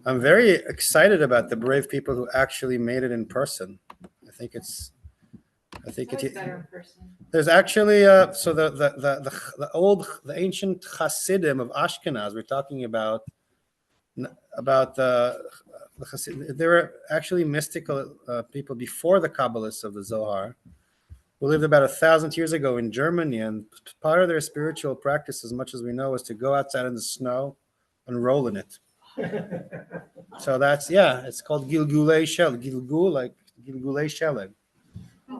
I'm very excited about the brave people who actually made it in person. I think it's better in person. There's actually so the ancient Hasidim of Ashkenaz. We're talking about the Hasid. There were actually mystical people before the Kabbalists of the Zohar, who lived about 1,000 years ago in Germany, and part of their spiritual practice, as much as we know, is to go outside in the snow and roll in it. So that's it's called Gilgulei Shel, Gilgul, like Gilgulei Sheleg.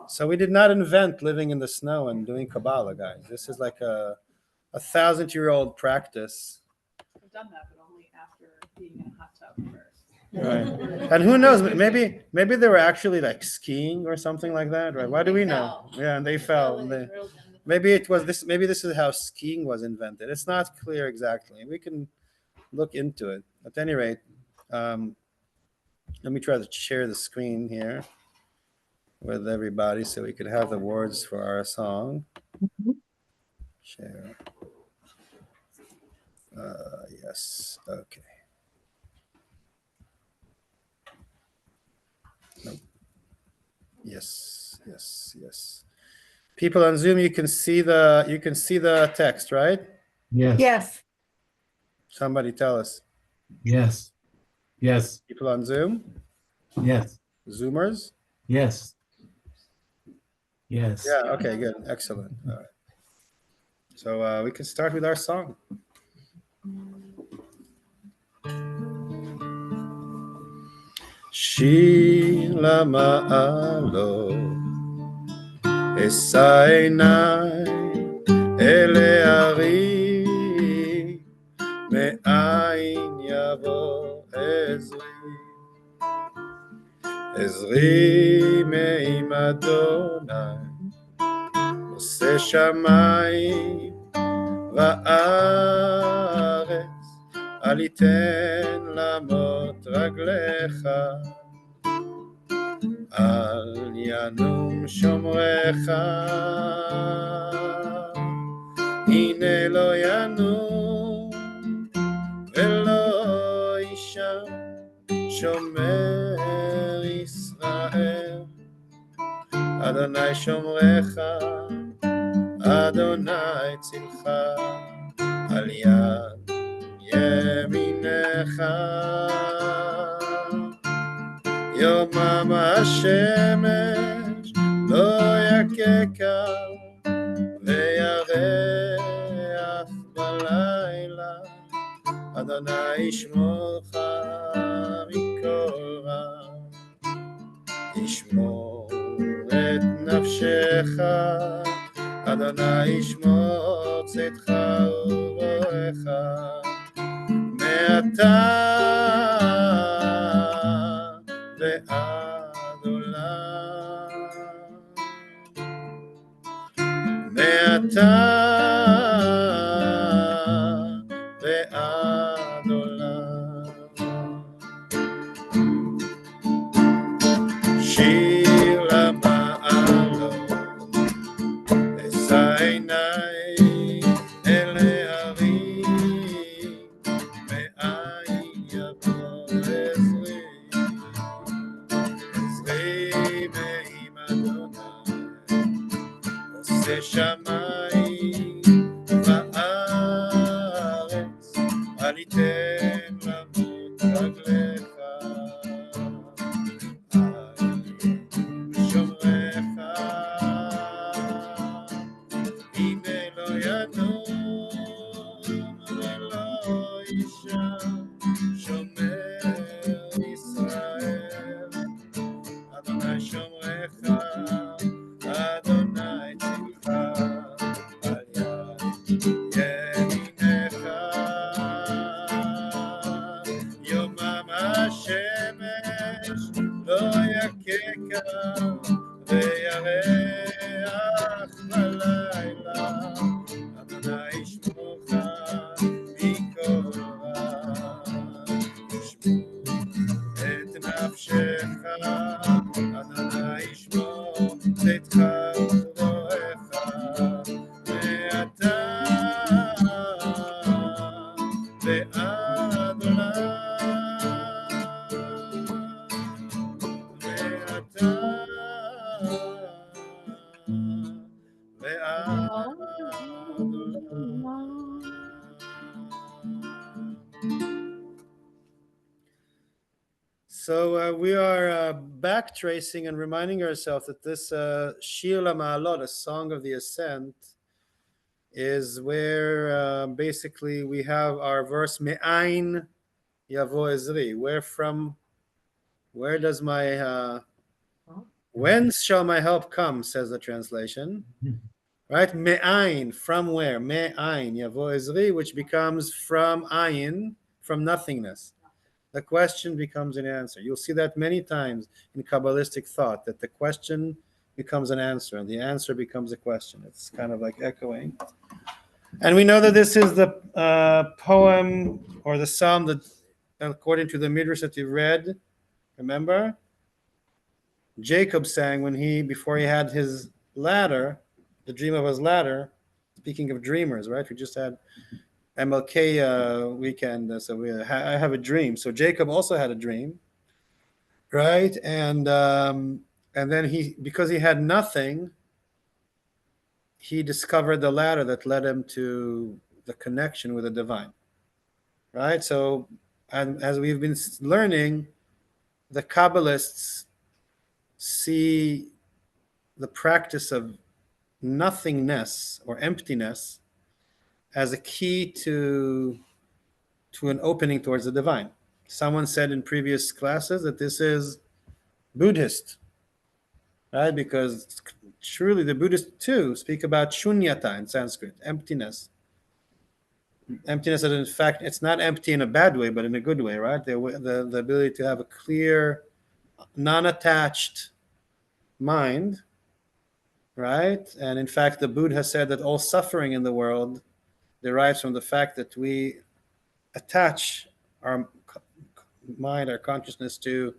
So we did not invent living in the snow and doing Kabbalah, guys. This is like a 1,000-year-old practice. I've done that, but only after being in a hot tub first. Right. And who knows? Maybe they were actually like skiing or something like that, right? Why do we know? Yeah, and they fell. Maybe it was this. Maybe this is how skiing was invented. It's not clear exactly. We can look into it. At any rate, let me try to share the screen here with everybody so we could have the words for our song. Share. Yes. Okay. Nope. Yes. People on Zoom, you can see the text, right? Yes. Yes. Somebody tell us. Yes. Yes. People on Zoom? Yes. Zoomers? Yes. Yes. Yeah, okay, good. Excellent. All right. So we can start with our song. Shir למעלות, אשא עיניי אל ההרים, מאין יבוא עזרי, עזרי מעם אדוני, עושה שמיים וארץ, אל יתן למוט רגליך, אל ינום שומרך, הנה לא ינום ולא יישן שומר ישראל, אדוני שומרך, אדוני צלך, על יד ימינך, יומם השמש לא יככה, וירח בלילה, אדוני ישמורך מכל רע, ישמור את נפשך, אדוני ישמור צאתך ובואך, מעתה ועד עולם, מעתה ועד עולם. שיר למעלות, אשא עיניי אל ההרים, מאין יבוא עזרי, עזרי מעם אדוני, עושה שמיים וארץ, אל יתן למוט רגליך, אל שומרך, הנה לא ינום ולא יישן שומר ישראל, אדוני שומרך, אדוני צלך, על יד ימינך, יומם השמש לא יככה, וירח בלילה, אדוני ישמורך מכל רע, ישמור את נפשך, אדוני ישמור צאתך ובואך, מעתה ועד עולם. So we are back tracing and reminding ourselves that this Shir LaMa'alot, a song of the ascent, is where basically we have our verse Me'ain Yavo Ezri. Where does my whence shall my help come? Says the translation. Right? Me'ain, from where? Me'ain Yavo Ezri, which becomes from ayin, from nothingness. The question becomes an answer. You'll see that many times in Kabbalistic thought, that the question becomes an answer and the answer becomes a question. It's kind of like echoing. And we know that this is the poem or the psalm that, according to the Midrash that you read, remember? Jacob sang before he had his ladder, the dream of his ladder. Speaking of dreamers, right? We just had MLK weekend, I have a dream. So Jacob also had a dream, right? And then because he had nothing, he discovered the ladder that led him to the connection with the divine, right? So, and as we've been learning, the Kabbalists see the practice of nothingness or emptiness as a key to an opening towards the divine. Someone said in previous classes that this is Buddhist, right? Because truly the Buddhists too speak about shunyata in Sanskrit, emptiness. Emptiness that in fact, it's not empty in a bad way, but in a good way, right? The ability to have a clear, non-attached mind, right? And in fact, the Buddha said that all suffering in the world derives from the fact that we attach our mind, our consciousness to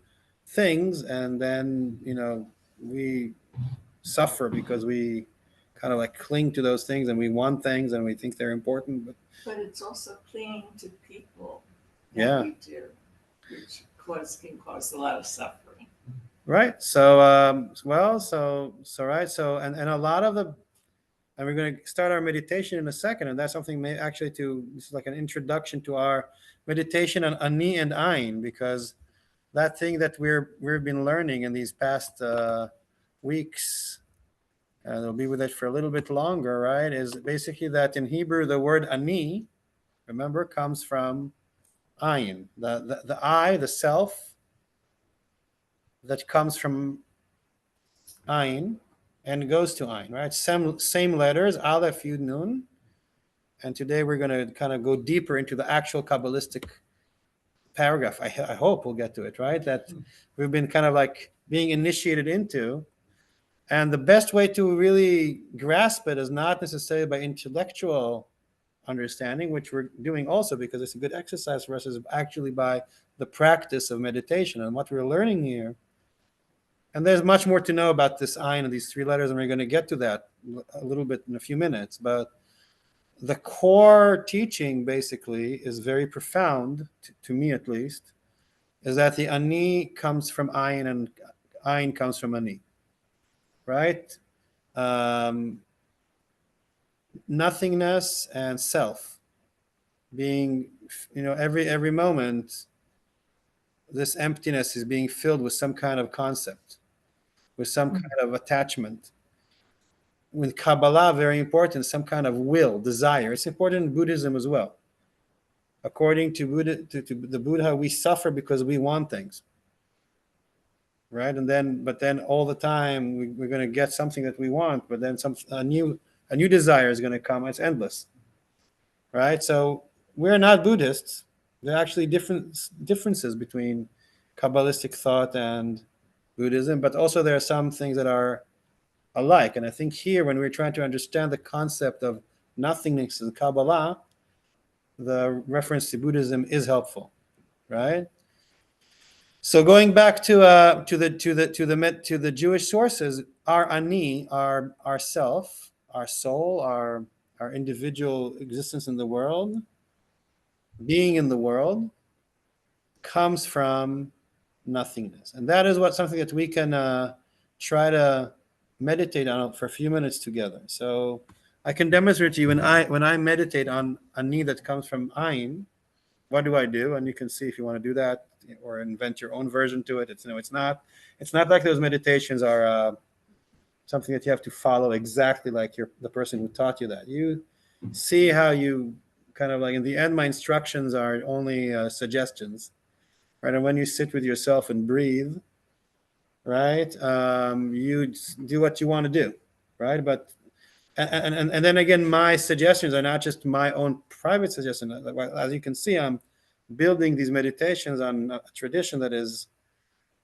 things, and then we suffer because we kind of like cling to those things and we want things and we think they're important. But it's also clinging to people that Yeah. we do, which can cause a lot of suffering. Right. So and a lot of and we're going to start our meditation in a second, and that's something this is like an introduction to our meditation on ani and ayin, because that thing that we've been learning in these past weeks, and we'll be with it for a little bit longer, right? Is basically that in Hebrew the word ani, remember, comes from ayin, the I, the self, that comes from ayin and goes to ayin, right? Same letters, aleph, yud, nun. And today we're going to kind of go deeper into the actual Kabbalistic paragraph. I hope we'll get to it, right? That we've been kind of like being initiated into. And the best way to really grasp it is not necessarily by intellectual understanding, which we're doing also because it's a good exercise for us, is actually by the practice of meditation. And what we're learning here, and there's much more to know about this ayin and these three letters, and we're going to get to that a little bit in a few minutes. But the core teaching basically is very profound, to me at least, is that the ani comes from ayin and ayin comes from ani, right? Nothingness and self being, every moment, this emptiness is being filled with some kind of concept, with some kind of attachment. With Kabbalah, very important, some kind of will, desire. It's important in Buddhism as well. According to the Buddha, we suffer because we want things, right? But then all the time we're going to get something that we want, but then a new desire is going to come. It's endless, right? So we're not Buddhists. There are actually differences between Kabbalistic thought and Buddhism, but also there are some things that are alike. And I think here, when we're trying to understand the concept of nothingness in Kabbalah, the reference to Buddhism is helpful, right? So going back to the Jewish sources, our ani, our self, our soul, our individual existence in the world, being in the world, comes from nothingness, and that is something that we can try to meditate on for a few minutes together. So I can demonstrate to you when I meditate on ani that comes from ayin, what do I do? And you can see if you want to do that or invent your own version to it. It's not like those meditations are something that you have to follow exactly like the person who taught you that. You see how you kind of like, in the end, my instructions are only suggestions, right? And when you sit with yourself and breathe, right, you do what you want to do, right? But and then again, my suggestions are not just my own private suggestion. As you can see, I'm building these meditations on a tradition that is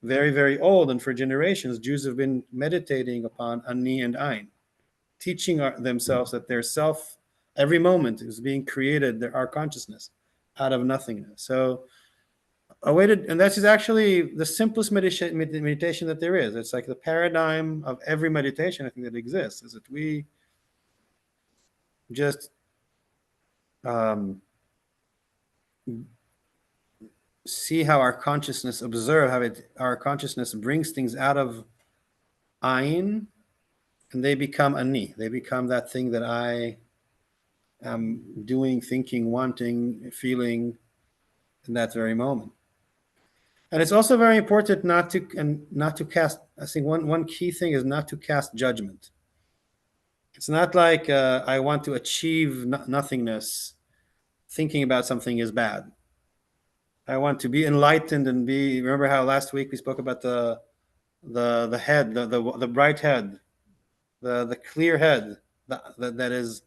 very, very old, and for generations, Jews have been meditating upon Ani and Ein, teaching themselves that their self, every moment, is being created, our consciousness, out of nothingness. So, and that is actually the simplest meditation that there is. It's like the paradigm of every meditation, I think, that exists, is that we just see how our consciousness, observe how our consciousness brings things out of Ayin, and they become Ani. They become that thing that I am doing, thinking, wanting, feeling in that very moment. And it's also very important not to cast. I think one key thing is not to cast judgment. It's not like I want to achieve nothingness. Thinking about something is bad. I want to be enlightened and be. Remember how last week we spoke about the head, the bright head, the clear head, that is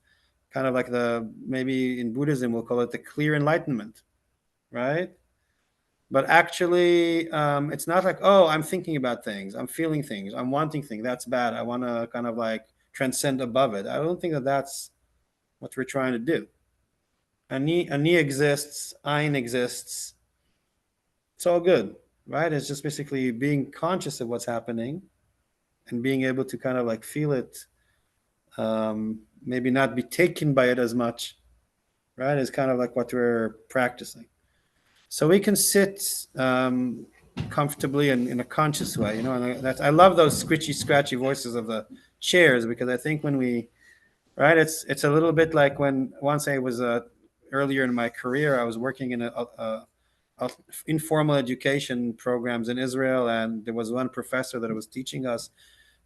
kind of like maybe in Buddhism we'll call it the clear enlightenment, right? But actually, it's not like, oh, I'm thinking about things, I'm feeling things, I'm wanting things. That's bad. I want to kind of like transcend above it. I don't think that that's what we're trying to do. Ani exists, Ein exists. It's all good, right? It's just basically being conscious of what's happening and being able to kind of like feel it, maybe not be taken by it as much, right? It's kind of like what we're practicing. So we can sit comfortably and in a conscious way, and I love those scratchy voices of the chairs, because I think when right, it's a little bit like when once I was earlier in my career, I was working in a informal education programs in Israel, and there was one professor that was teaching us,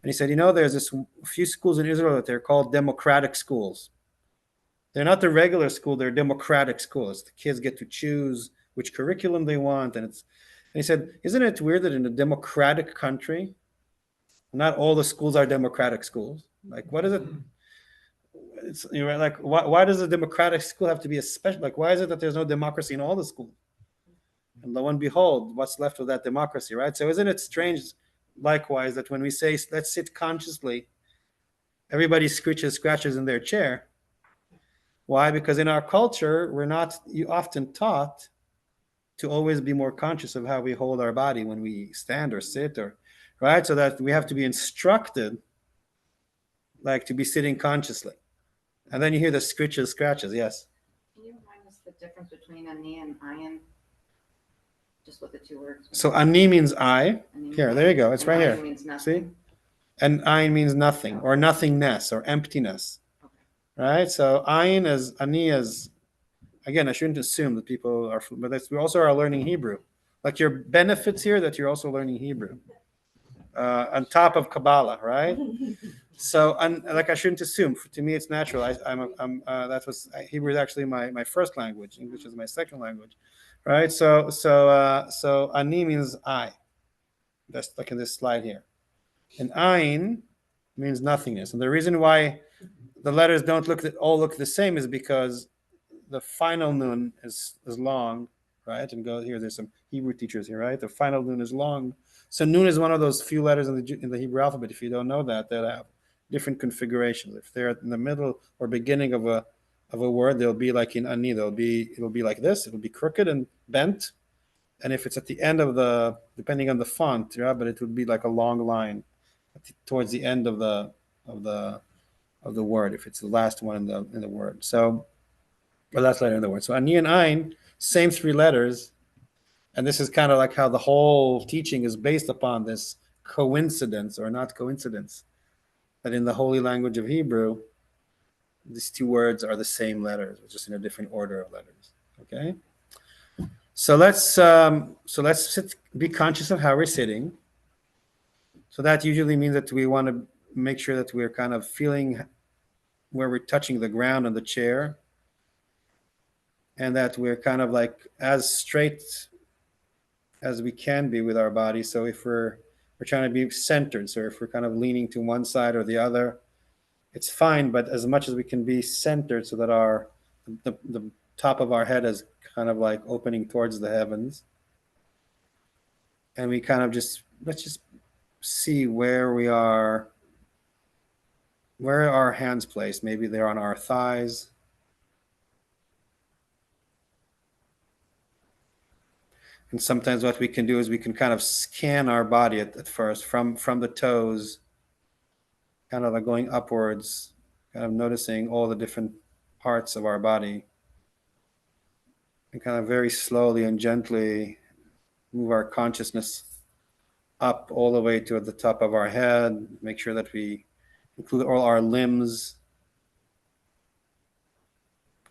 and he said, there's this few schools in Israel that they're called democratic schools. They're not the regular school, they're democratic schools. The kids get to choose which curriculum they want, and he said, isn't it weird that in a democratic country, not all the schools are democratic schools? Like, what is it? It's like, why does a democratic school have to be a special? Like, why is it that there's no democracy in all the schools? And lo and behold, what's left of that democracy, right? So isn't it strange, likewise, that when we say, let's sit consciously, everybody scratches in their chair. Why? Because in our culture, we're not often taught to always be more conscious of how we hold our body when we stand or sit, right? So that we have to be instructed, like, to be sitting consciously. And then you hear the scratches, yes? Can you remind us the difference between Ani and Ayin? Just what the two words. So Ani means I. Here, there you go. It's right here. Means nothing. See? And Ayin means nothing, or nothingness, or emptiness. Okay. Right? So Ayin as Ani as, again, I shouldn't assume that people are, but we also are learning Hebrew. Like, your benefits here that you're also learning Hebrew. On top of Kabbalah, right? So, like, I shouldn't assume. To me, it's natural. Hebrew is actually my first language. English is my second language, right? So Ani means I. That's like in this slide here, and Ayin means nothingness. And the reason why the letters don't all look the same is because the final nun is long, right? And there's some Hebrew teachers here, right? The final nun is long. So nun is one of those few letters in the Hebrew alphabet. If you don't know that, they'll have different configurations. If they're in the middle or beginning of a word, they'll be like in Ani. It'll be like this. It'll be crooked and bent. And if it's at the end of depending on the font, yeah, but it would be like a long line towards the end of the word. If it's the last one in the word, so the last letter in the word. So Ani and Ayin, same three letters. And this is kind of like how the whole teaching is based upon this coincidence or not coincidence, that in the holy language of Hebrew, these two words are the same letters, just in a different order of letters. Okay? So let's sit, be conscious of how we're sitting. So that usually means that we want to make sure that we're kind of feeling where we're touching the ground on the chair, and that we're kind of like as straight as we can be with our body. So if we're trying to be centered, so if we're kind of leaning to one side or the other, it's fine. But as much as we can be centered, so that the top of our head is kind of like opening towards the heavens, and we kind of let's just see where we are, where are our hands placed. Maybe they're on our thighs. And sometimes what we can do is we can kind of scan our body at first from the toes, kind of like going upwards, kind of noticing all the different parts of our body, and kind of very slowly and gently move our consciousness up all the way to the top of our head. Make sure that we include all our limbs.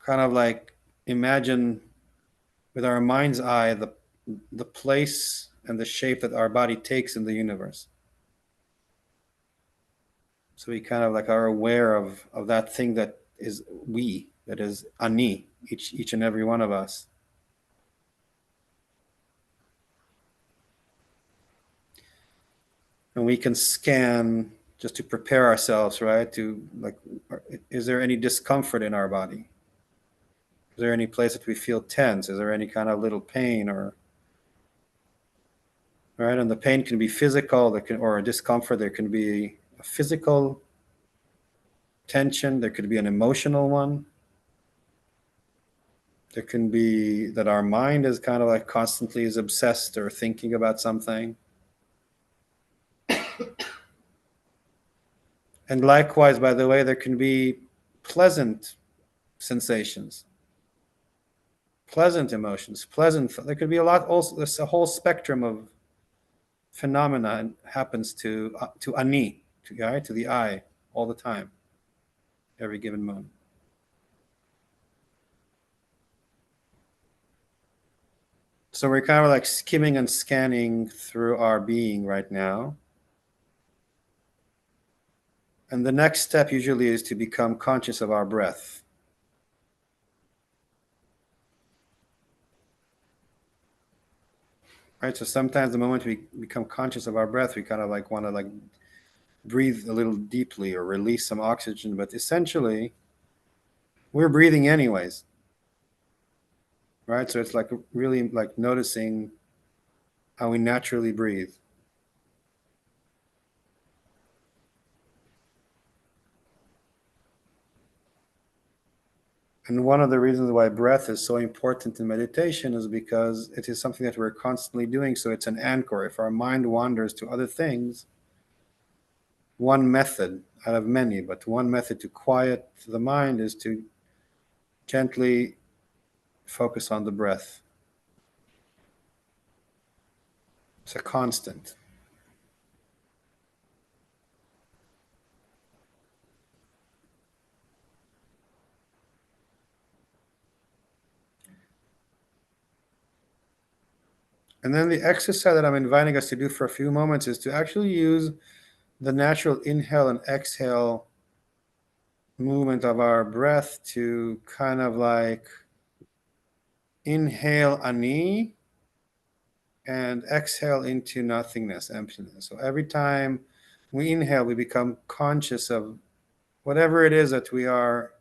Kind of like imagine with our mind's eye the place and the shape that our body takes in the universe. So we kind of like are aware of that thing that is that is ani, each and every one of us. And we can scan just to prepare ourselves, right? To like, is there any discomfort in our body? Is there any place that we feel tense? Is there any kind of little pain or right? And the pain can be physical, or a discomfort. There can be a physical tension. There could be an emotional one. There can be that our mind is kind of like constantly is obsessed or thinking about something. And likewise, by the way, there can be pleasant sensations, pleasant emotions, there could be a lot also. There's a whole spectrum of phenomena happens to ani, to the eye, all the time, every given moment. So we're kind of like skimming and scanning through our being right now. And the next step usually is to become conscious of our breath. Right, so sometimes the moment we become conscious of our breath, we kind of like want to like breathe a little deeply or release some oxygen, but essentially we're breathing anyways. Right, so it's like really like noticing how we naturally breathe. And one of the reasons why breath is so important in meditation is because it is something that we're constantly doing. So it's an anchor. If our mind wanders to other things, one method out of many, but one method to quiet the mind is to gently focus on the breath. It's a constant. And then the exercise that I'm inviting us to do for a few moments is to actually use the natural inhale and exhale movement of our breath to kind of like inhale ani and exhale into nothingness, emptiness. So every time we inhale, we become conscious of whatever it is that we are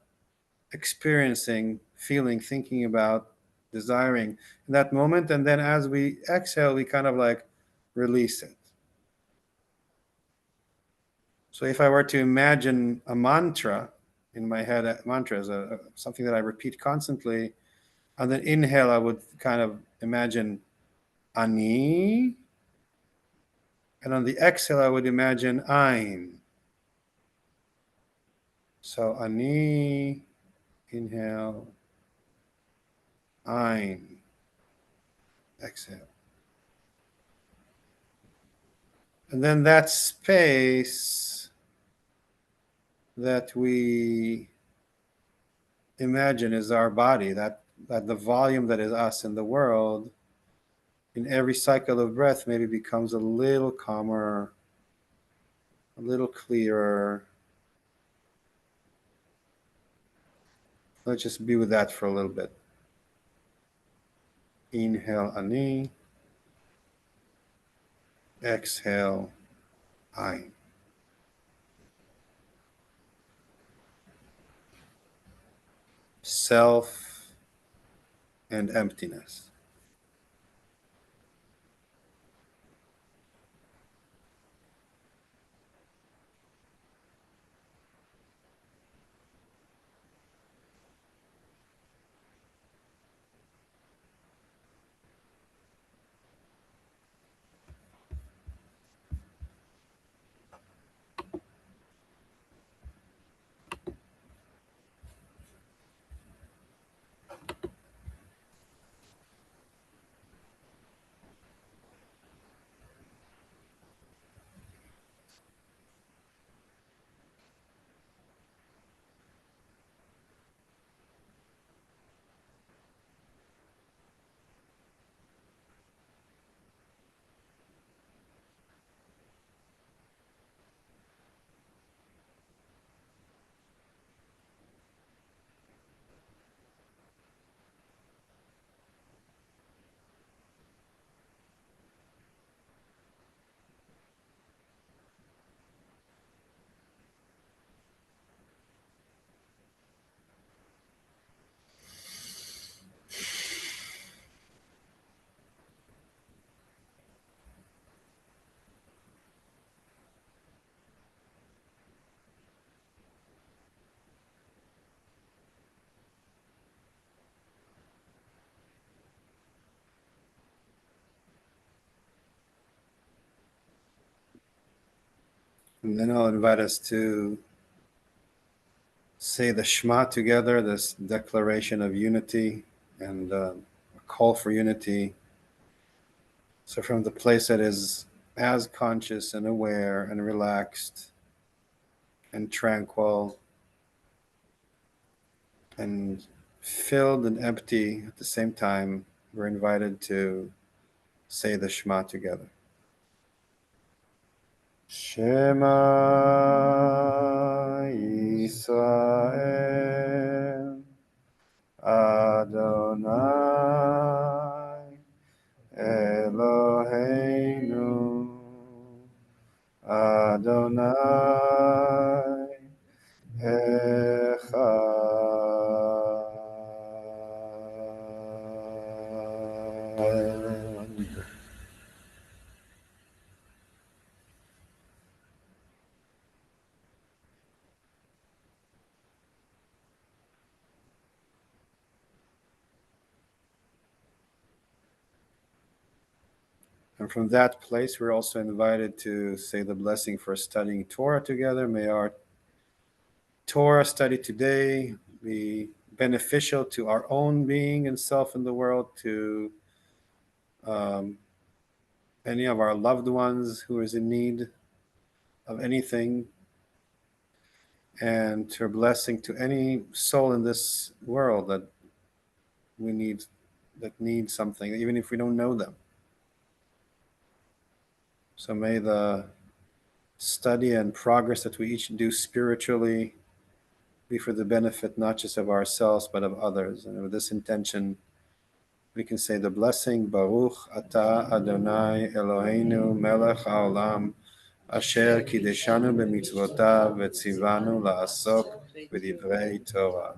experiencing, feeling, thinking about, desiring in that moment. And then as we exhale, we kind of like release it. So if I were to imagine a mantra in my head, a mantra is something that I repeat constantly. On the inhale, I would kind of imagine ani. And on the exhale, I would imagine ein. So ani, inhale, ein, exhale. And then that space that we imagine is our body, that the volume that is us in the world, in every cycle of breath maybe becomes a little calmer, a little clearer. Let's just be with that for a little bit. Inhale, ani. Exhale, ein. Self and emptiness. And then I'll invite us to say the Shema together, this declaration of unity and a call for unity. So from the place that is as conscious and aware and relaxed and tranquil and filled and empty at the same time, we're invited to say the Shema together. Shema Yisrael Adonai Eloheinu Adonai Echad. And from that place, we're also invited to say the blessing for studying Torah together. May our Torah study today be beneficial to our own being and self in the world, to any of our loved ones who is in need of anything, and to a blessing to any soul in this world that needs something, even if we don't know them. So may the study and progress that we each do spiritually be for the benefit not just of ourselves but of others. And with this intention, we can say the blessing, Baruch Atah Adonai Eloheinu Melech HaOlam Asher Kideshanu B'mitzvotav V'tzivanu La'asok B'divrei Torah.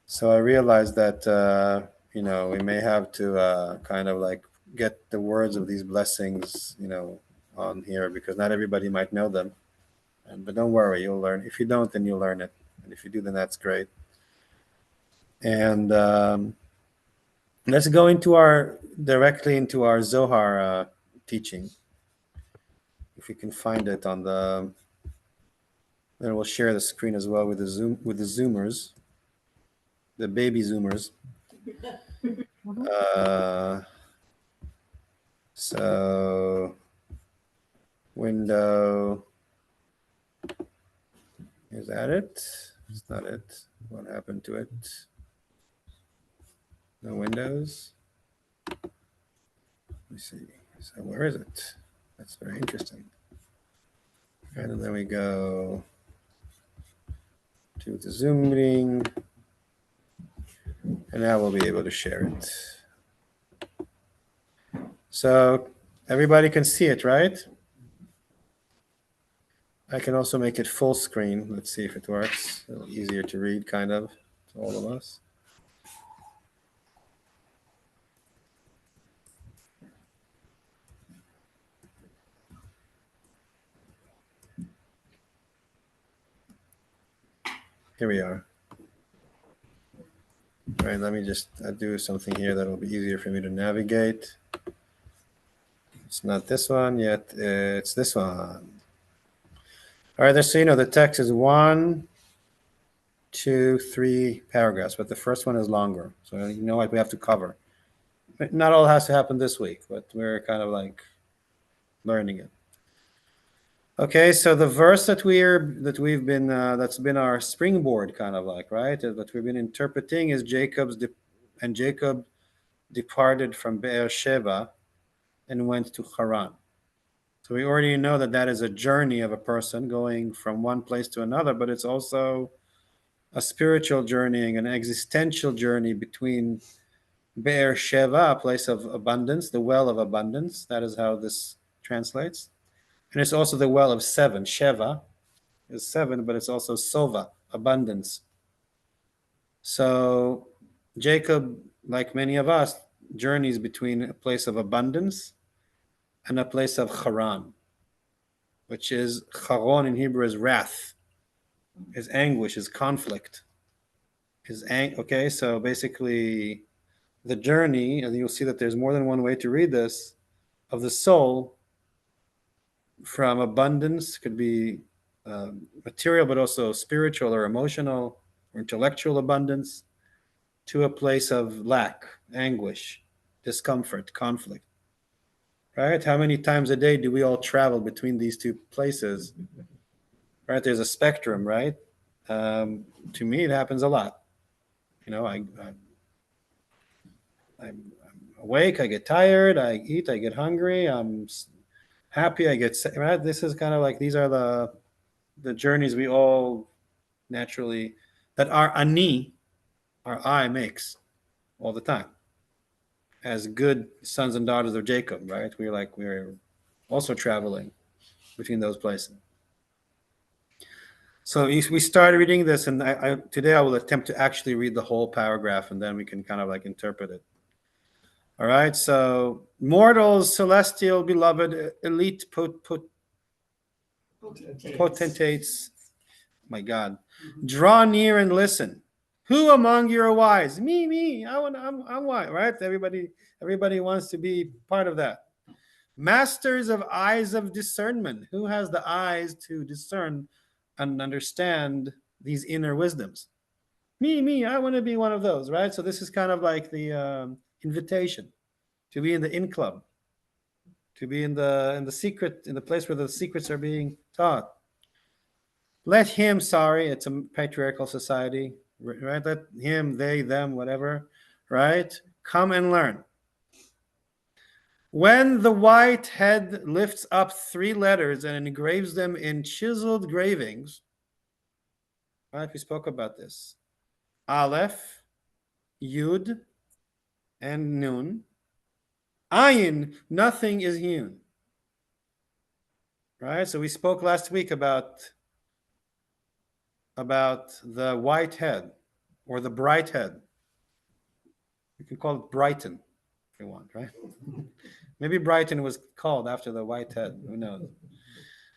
So I realized that, we may have to kind of like get the words of these blessings, on here, because not everybody might know them. But don't worry, you'll learn. If you don't, then you'll learn it. And if you do, then that's great. And let's go directly into our Zohar teaching. If we can find it on then we'll share the screen as well with the Zoomers, the baby Zoomers. So window, is that it? It's not it. What happened to it? No windows. Let me see. So where is it? That's very interesting. And then we go to the Zoom meeting. And now we'll be able to share it. So everybody can see it, right? I can also make it full screen. Let's see if it works. A little easier to read, kind of, to all of us. Here we are. All right, let me just do something here that will be easier for me to navigate. It's not this one yet. It's this one. All right, just so you know, the text is 1, 2, 3 paragraphs, but the first one is longer. So you know what we have to cover. Not all has to happen this week, but we're kind of like learning it. Okay, so the verse that's been our springboard, kind of like, right, that we've been interpreting is Jacob departed from Be'er Sheva and went to Haran. So we already know that that is a journey of a person going from one place to another, but it's also a spiritual journey, an existential journey between Be'er Sheva, a place of abundance, the well of abundance. That is how this translates. And it's also the well of 7. Sheva is 7, but it's also Sova, abundance. So Jacob, like many of us, journeys between a place of abundance and a place of Haran, which is, Charon in Hebrew is wrath, is anguish, is conflict. Okay, so basically the journey, and you'll see that there's more than one way to read this, of the soul from abundance, could be material, but also spiritual or emotional or intellectual abundance, to a place of lack, anguish, discomfort, conflict. Right? How many times a day do we all travel between these two places? Right? There's a spectrum, right? To me, it happens a lot. You know, I'm awake, I get tired, I eat, I get hungry, I'm happy, I get sick, right? This is kind of like, these are the journeys we all naturally, that our ani, our I, makes all the time as good sons and daughters of Jacob, right? We're also traveling between those places. So we started reading this, and today I will attempt to actually read the whole paragraph, and then we can kind of like interpret it. All right, so mortals, celestial, beloved, elite, potentates, my God, draw near and listen. Who among you are wise? Me. I'm wise, right? Everybody wants to be part of that. Masters of eyes of discernment. Who has the eyes to discern and understand these inner wisdoms? Me. I want to be one of those, right? So this is kind of like the invitation to be in the in club, to be in the secret, in the place where the secrets are being taught. Let him, it's a patriarchal society, right? Let him, they, them, whatever, right? Come and learn. When the white head lifts up 3 letters and engraves them in chiseled gravings, right? We spoke about this. Aleph, Yud, and Nun. Ayin, nothing is hewn. Right? So we spoke last week about the white head or the bright head. You can call it Brighton if you want, right? Maybe Brighton was called after the white head. Who knows?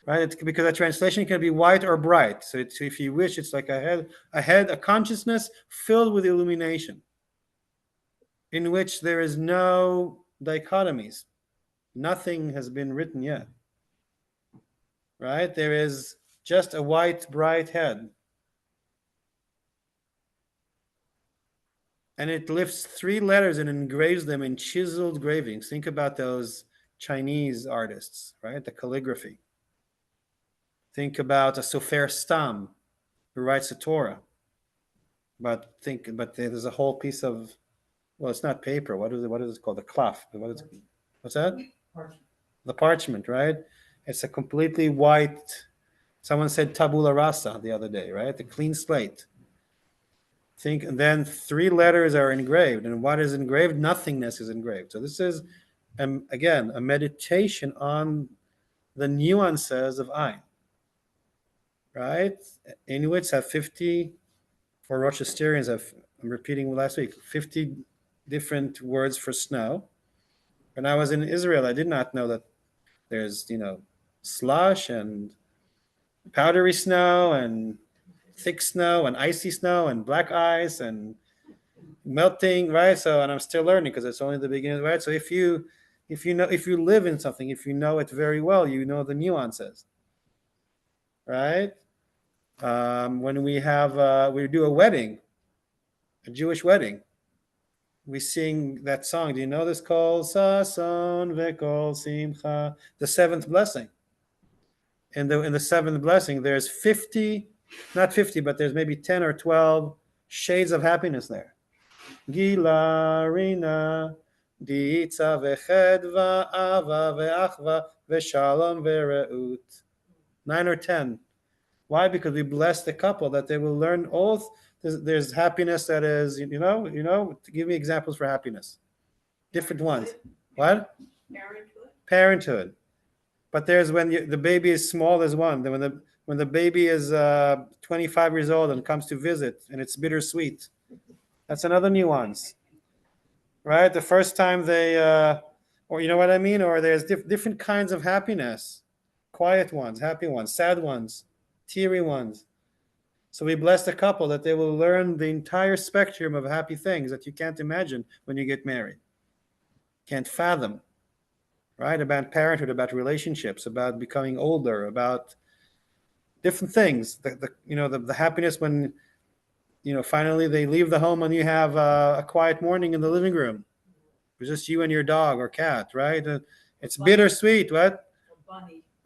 Right? It's because a translation can be white or bright. So if you wish, it's like a head, a consciousness filled with illumination, in which there is no dichotomies. Nothing has been written yet. Right? There is just a white, bright head. And it lifts 3 letters and engraves them in chiseled gravings. Think about those Chinese artists, right? The calligraphy. Think about a Sofer Stam who writes the Torah. But there's a whole piece of Well, it's not paper. What is it called? The cloth. What's that? The parchment, right? It's a completely white. Someone said tabula rasa the other day, right? The clean slate. Think, and then 3 letters are engraved, and what is engraved? Nothingness is engraved. So this is, again, a meditation on the nuances of Ayin, right? Inuits have 50, for ROSH-ESTHERians have, I'm repeating last week, 50 different words for snow. When I was in Israel, I did not know that there's, slush and powdery snow and thick snow and icy snow and black ice and melting, right? So, and I'm still learning because it's only the beginning, right? So if you live in something, if you know it very well, you know the nuances, right? When we do a wedding, a Jewish wedding, we sing that song. Do you know this? Kol sason vekol simcha, the 7th blessing. In the 7th blessing, there's 50, not 50, but there's maybe 10 or 12 shades of happiness there. Gila, Rina, Diitza, Vechedva, Ava, Ve'achva, Ve'shalom, Ve'reut. 9 or 10. Why? Because we bless the couple that they will learn all. There's happiness that is, give me examples for happiness. Different ones. What? Parenthood. But there's when the baby is small, there's one. Then when the baby is 25 years old and comes to visit, and it's bittersweet. That's another nuance, right? The first time they, or you know what I mean? Or there's different kinds of happiness. Quiet ones, happy ones, sad ones, teary ones. So we bless the couple that they will learn the entire spectrum of happy things that you can't imagine when you get married. Can't fathom, right? About parenthood, about relationships, about becoming older, about different things. The happiness when, finally they leave the home and you have a quiet morning in the living room. It's just you and your dog or cat, right? It's bittersweet, what?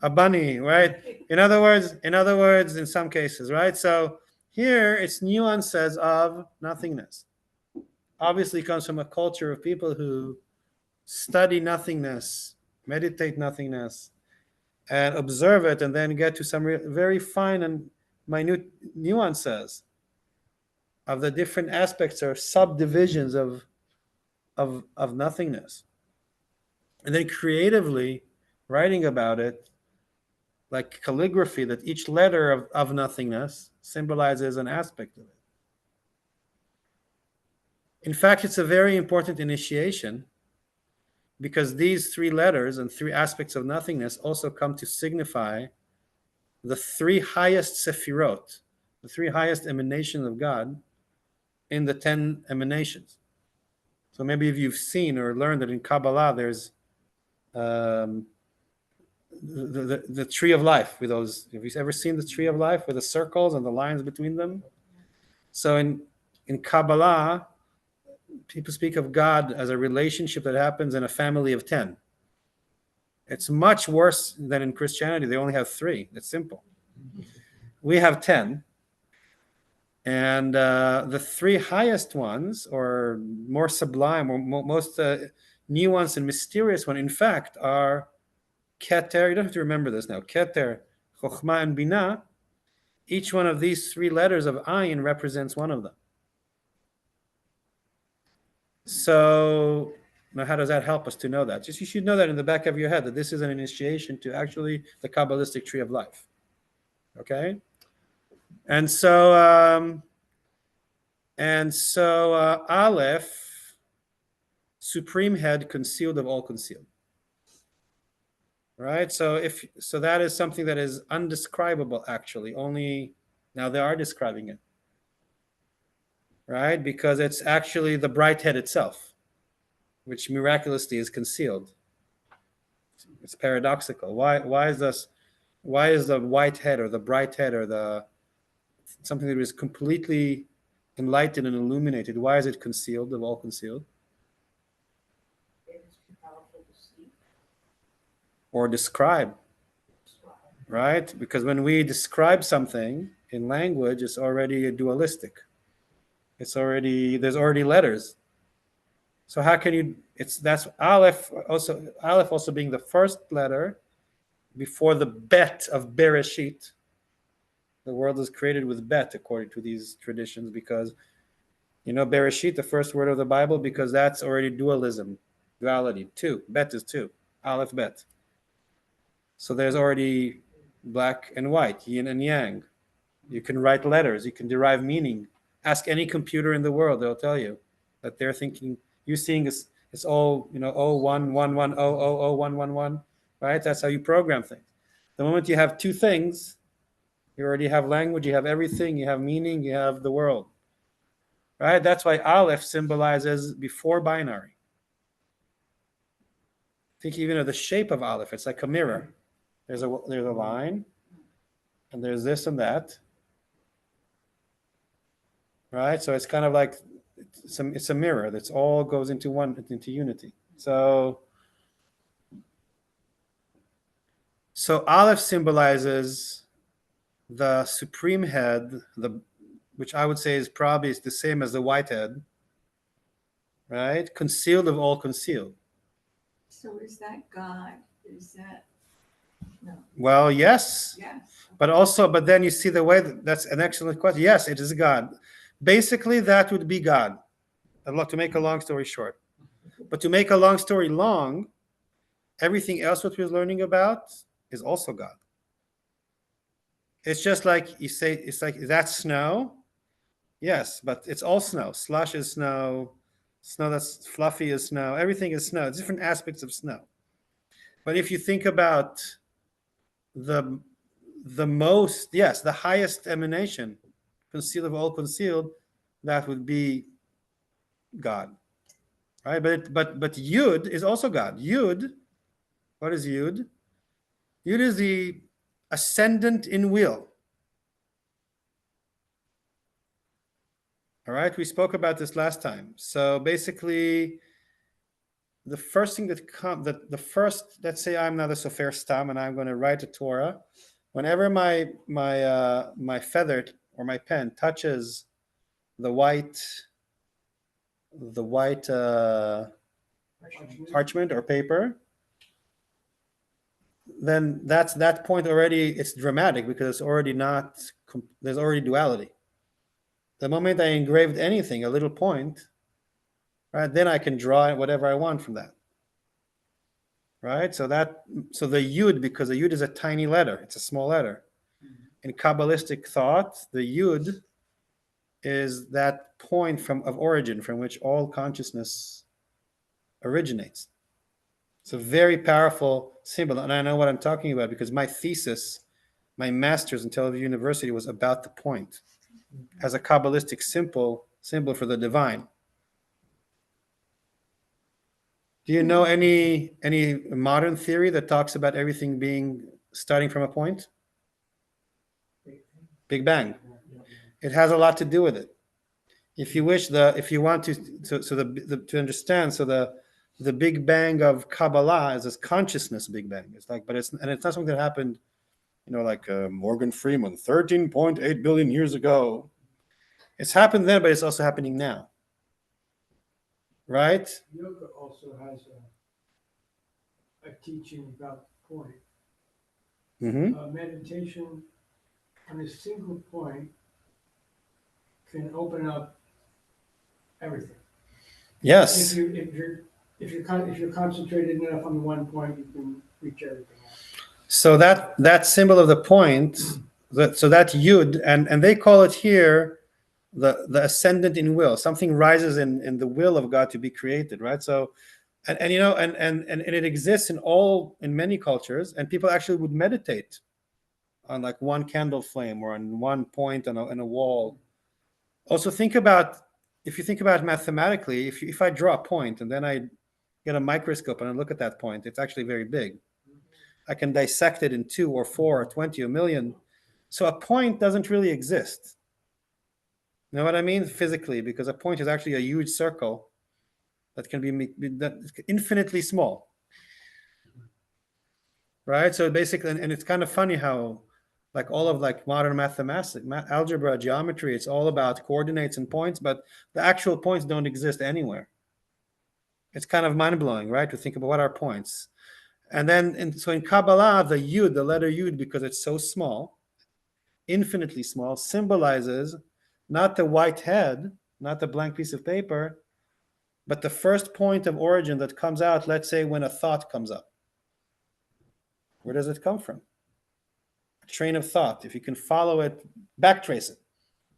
A bunny, right? In other words, in some cases, right? So here it's nuances of nothingness. Obviously comes from a culture of people who study nothingness, meditate nothingness, and observe it, and then get to some very fine and minute nuances of the different aspects or subdivisions of nothingness. And then creatively writing about it, like calligraphy, that each letter of nothingness symbolizes an aspect of it. In fact, it's a very important initiation because these 3 letters and 3 aspects of nothingness also come to signify the 3 highest sephirot, the 3 highest emanations of God in the 10 emanations. So maybe if you've seen or learned that in Kabbalah there's the tree of life with those. Have you ever seen the tree of life with the circles and the lines between them? So in Kabbalah, people speak of God as a relationship that happens in a family of 10. It's much worse than in Christianity. They only have 3. It's simple. We have 10. And the 3 highest ones, or more sublime, or most nuanced and mysterious one, in fact, are Keter. You don't have to remember this now. Keter, Chokhmah, and Binah. Each one of these 3 letters of Ayin represents one of them. So now how does that help us to know that? Just you should know that in the back of your head, that this is an initiation to actually the Kabbalistic tree of life. Okay? And so Aleph, supreme head, concealed of all concealed. Right? So that is something that is undescribable actually. Only now they are describing it. Right? Because it's actually the bright head itself, which miraculously is concealed. It's paradoxical. Why is the white head or the bright head or the something that is completely enlightened and illuminated, why is it concealed, of all concealed? Or describe, right? Because when we describe something in language, it's already dualistic. There's already letters. So how can you? That's Aleph also being the first letter before the bet of Bereshit. The world is created with bet according to these traditions because Bereshit, the first word of the Bible, because that's already dualism, duality. Two, bet is two, Aleph bet. So there's already black and white, yin and yang. You can write letters, you can derive meaning. Ask any computer in the world, they'll tell you that they're thinking, you're seeing it's all, 0111 0001111, right? That's how you program things. The moment you have two things, you already have language, you have everything, you have meaning, you have the world. Right? That's why Aleph symbolizes before binary. Think even of the shape of Aleph. It's like a mirror. There's a line, and there's this and that. Right? So it's kind of like it's a mirror. That's all goes into unity. So Aleph symbolizes the supreme head, which I would say is probably the same as the white head, right? Concealed of all concealed. So is that God? Is that, no, Well, yes, yes. but then you see the way that's an excellent question. Yes, it is God. Basically, that would be God. To make a long story short, but to make a long story long, everything else what we're learning about is also God. It's just like you say, it's like that's snow. Yes, but it's all snow. Slush is snow. Snow that's fluffy is snow. Everything is snow. It's different aspects of snow. But if you think about the highest emanation, concealed of all concealed, that would be God. Right? But Yud is also God. Yud, what is Yud? Yud is the ascendant in will. All right, we spoke about this last time. So basically, the first thing let's say I'm not a sofer stam and I'm going to write a Torah. Whenever my feather or my pen touches the white parchment or paper, then that's that point already. It's dramatic because it's already there's already duality. The moment I engraved anything, a little point, right, then I can draw whatever I want from that. Right? So the Yud, because the Yud is a tiny letter, it's a small letter. In Kabbalistic thought, the Yud is that point of origin from which all consciousness originates. It's a very powerful symbol, and I know what I'm talking about because my thesis, my master's in Tel Aviv University, was about the point as a Kabbalistic symbol for the divine. Do you know any modern theory that talks about everything being starting from a point? Big Bang. It has a lot to do with it. If you want to understand, the Big Bang of Kabbalah is this consciousness Big Bang. It's not something that happened, like Morgan Freeman, 13.8 billion years ago. It's happened then, but it's also happening now. Right? Yoga also has a teaching about point. Mm-hmm. Meditation on a single point can open up everything. Yes. If you're concentrated enough on one point, you can reach everything else. So that symbol of the point, that Yud, and they call it here the ascendant in will. Something rises in the will of God to be created, right? So, and it exists in many cultures, and people actually would meditate on like one candle flame or on one point on a wall. Also, if you think about mathematically, if I draw a point and then I get a microscope and I look at that point, it's actually very big. I can dissect it in 2 or 4 or 20 or a million. So a point doesn't really exist. You know what I mean? Physically, because a point is actually a huge circle that can be infinitely small. Right? So basically, and it's kind of funny how like all of like modern mathematics, algebra, geometry, it's all about coordinates and points, but the actual points don't exist anywhere. It's kind of mind-blowing, right? To think about what are points. And then, so in Kabbalah, the Yud, the letter Yud, because it's so small, infinitely small, symbolizes not the white head, not the blank piece of paper, but the first point of origin that comes out, let's say, when a thought comes up. Where does it come from? A train of thought. If you can follow it, backtrace it.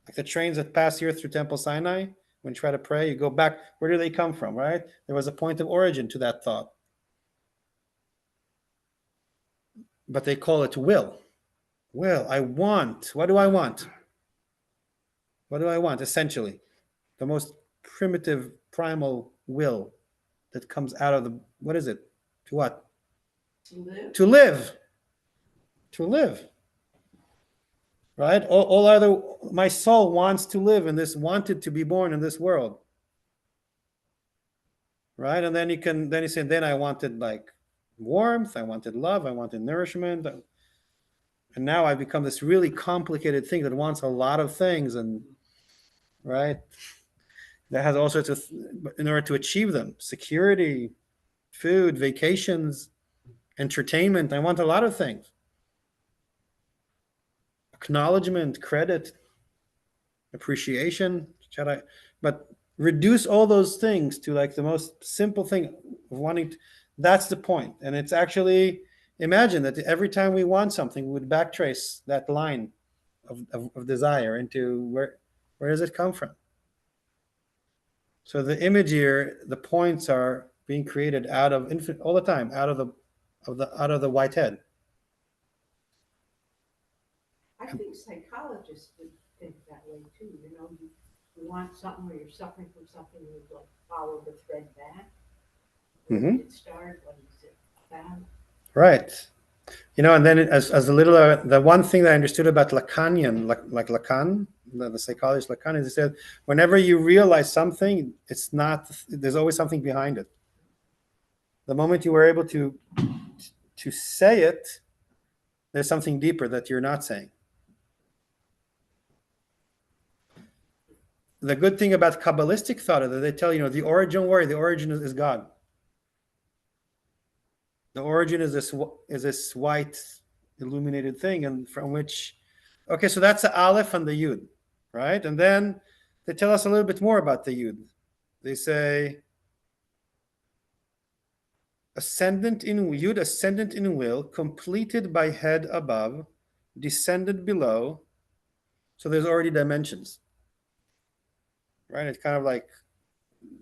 Like the trains that pass here through Temple Sinai, when you try to pray, you go back. Where do they come from, right? There was a point of origin to that thought. But they call it will. Will, I want. What do I want? What do I want? Essentially, the most primitive, primal will that comes out of the, what is it? To what? To live. To live. To live. Right? All other, my soul wants to live in this, wanted to be born in this world. Right? And then you say, then I wanted like warmth, I wanted love, I wanted nourishment. And now I've become this really complicated thing that wants a lot of things, and right? That has all sorts of, in order to achieve them, security, food, vacations, entertainment. I want a lot of things. Acknowledgement, credit, appreciation. But reduce all those things to like the most simple thing of wanting to, that's the point. And it's actually, imagine that every time we want something, we would backtrace that line of desire into where does it come from? So the image here, the points are being created out of infinite all the time, out of the white head. I think psychologists would think that way too. You know, you want something or you're suffering from something, you like follow the thread back. Where did it start? What is it about? Right. You know, and then as a little, the one thing that I understood about Lacanian, like Lacan, the psychologist Lacan, is he said, whenever you realize something, it's not, there's always something behind it. The moment you were able to say it, there's something deeper that you're not saying. The good thing about Kabbalistic thought is that they tell you, the origin is God. The origin is this white illuminated thing, and from which, okay, so that's the Aleph and the Yud, right? And then they tell us a little bit more about the Yud. They say, ascendant in Yud, ascendant in will, completed by head above, descended below. So there's already dimensions, right? It's kind of like,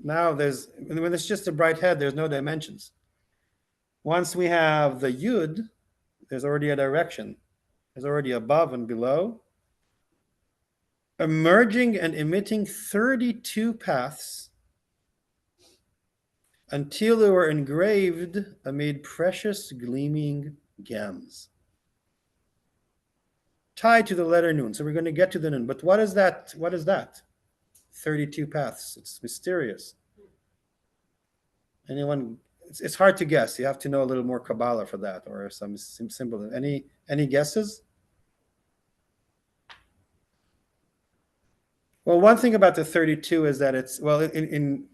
now when it's just a bright head, there's no dimensions. Once we have the Yud, there's already a direction. There's already above and below. Emerging and emitting 32 paths until they were engraved amid precious gleaming gems. Tied to the letter Nun. So we're going to get to the Nun. But what is that? What is that? 32 paths. It's mysterious. Anyone? It's hard to guess. You have to know a little more Kabbalah for that, or some symbol. Any guesses? Well, one thing about the 32 is that it's, well, in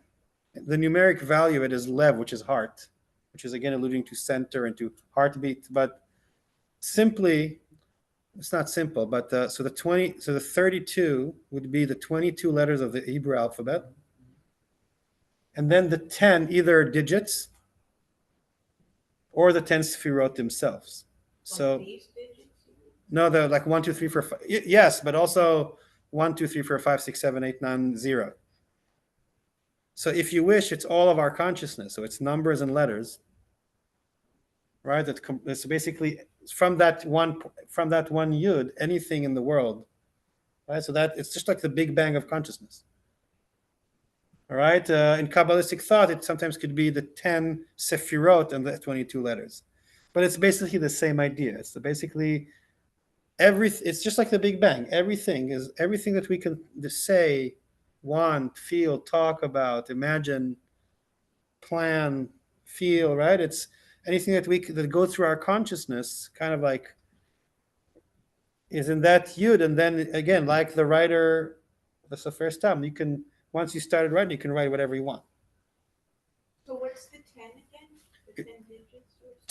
the numeric value, it is lev, which is heart, which is again alluding to center and to heartbeat. But simply, it's not simple. But so the 32 would be the 22 letters of the Hebrew alphabet, and then the 10 either digits or the 10 sefirot themselves. So These digits? no, they're like 1, 2, 3, 4, 5. Yes, but also 1, 2, 3, 4, 5, 6, 7, 8, 9, 0. So if you wish, it's all of our consciousness. So it's numbers and letters, right? That's basically from that one Yud, anything in the world, right? So that it's just like the Big Bang of consciousness. All right. In Kabbalistic thought, it sometimes could be the 10 sefirot and the 22 letters, but it's basically the same idea. It's basically it's just like the Big Bang. Everything that we can say, want, feel, talk about, imagine, plan, feel, right? It's anything that goes through our consciousness, kind of like is in that Yud. And then again, like the writer, the Sefer Stam, you can, once you started writing, you can write whatever you want. So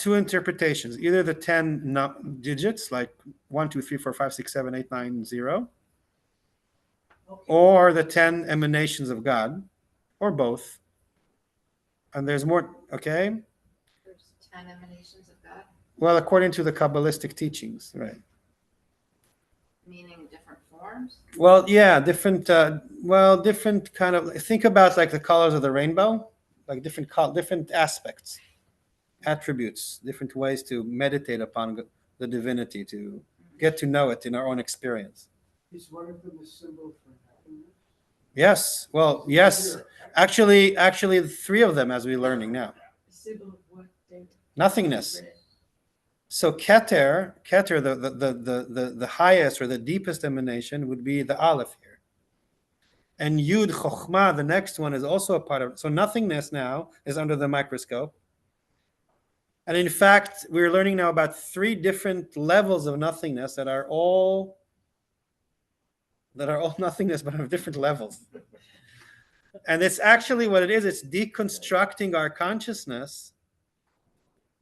two interpretations: either the 10 digits, like 1, 2, 3, 4, 5, 6, 7, 8, 9, 0, Okay. or the 10 emanations of God, or both. And there's more, okay? There's 10 emanations of God, Well, according to the Kabbalistic teachings, right? meaning different forms. Well, yeah, different kind of, think about like the colors of the rainbow, like different aspects, attributes, different ways to meditate upon the divinity, to get to know it in our own experience. Is one of them a symbol for happiness? Yes, well, yes. Actually, three of them as we're learning now. A symbol of what, David? Nothingness. So Keter, the highest or the deepest emanation would be the Aleph here. And Yud Chochmah, the next one, is also a part of it. So nothingness now is under the microscope. And in fact, we're learning now about 3 different levels of nothingness that are all nothingness, but of different levels. And it's actually what it is. It's deconstructing our consciousness,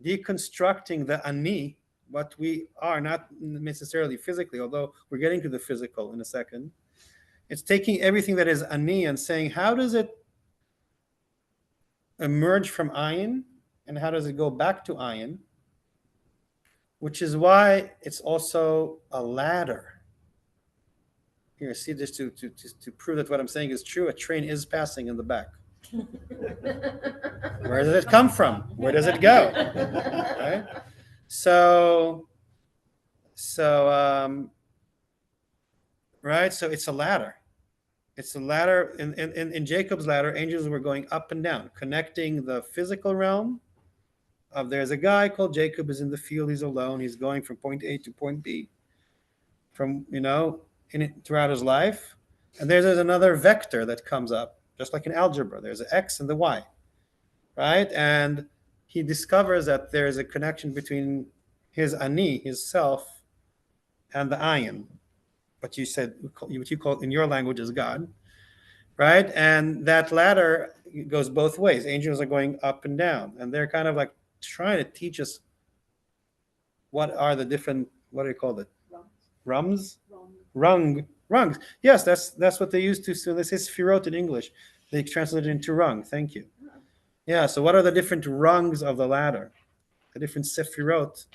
deconstructing the ani, what we are, not necessarily physically, although we're getting to the physical in a second. It's taking everything that is ani and saying, how does it emerge from ayin, and how does it go back to ayin? Which is why it's also a ladder. Here, see, just to prove that what I'm saying is true, a train is passing in the back. Where does it come from? Where does it go? Right? Right? So it's a ladder. It's a ladder. In Jacob's ladder, angels were going up and down, connecting the physical realm of there's a guy called Jacob is in the field, he's alone, he's going from point A to point B, from, throughout his life. And there's another vector that comes up, just like in algebra. There's an X and the Y, right? And he discovers that there's a connection between his ani, his self, and the ayin, what you call in your language is God, right? And that ladder goes both ways. Angels are going up and down, and they're kind of like trying to teach us what are the different, what do you call it? Rungs. Yes, that's what they used to. So this is sefirot in English. They translate it into rung. Thank you. Yeah. So what are the different rungs of the ladder? The different sefirot.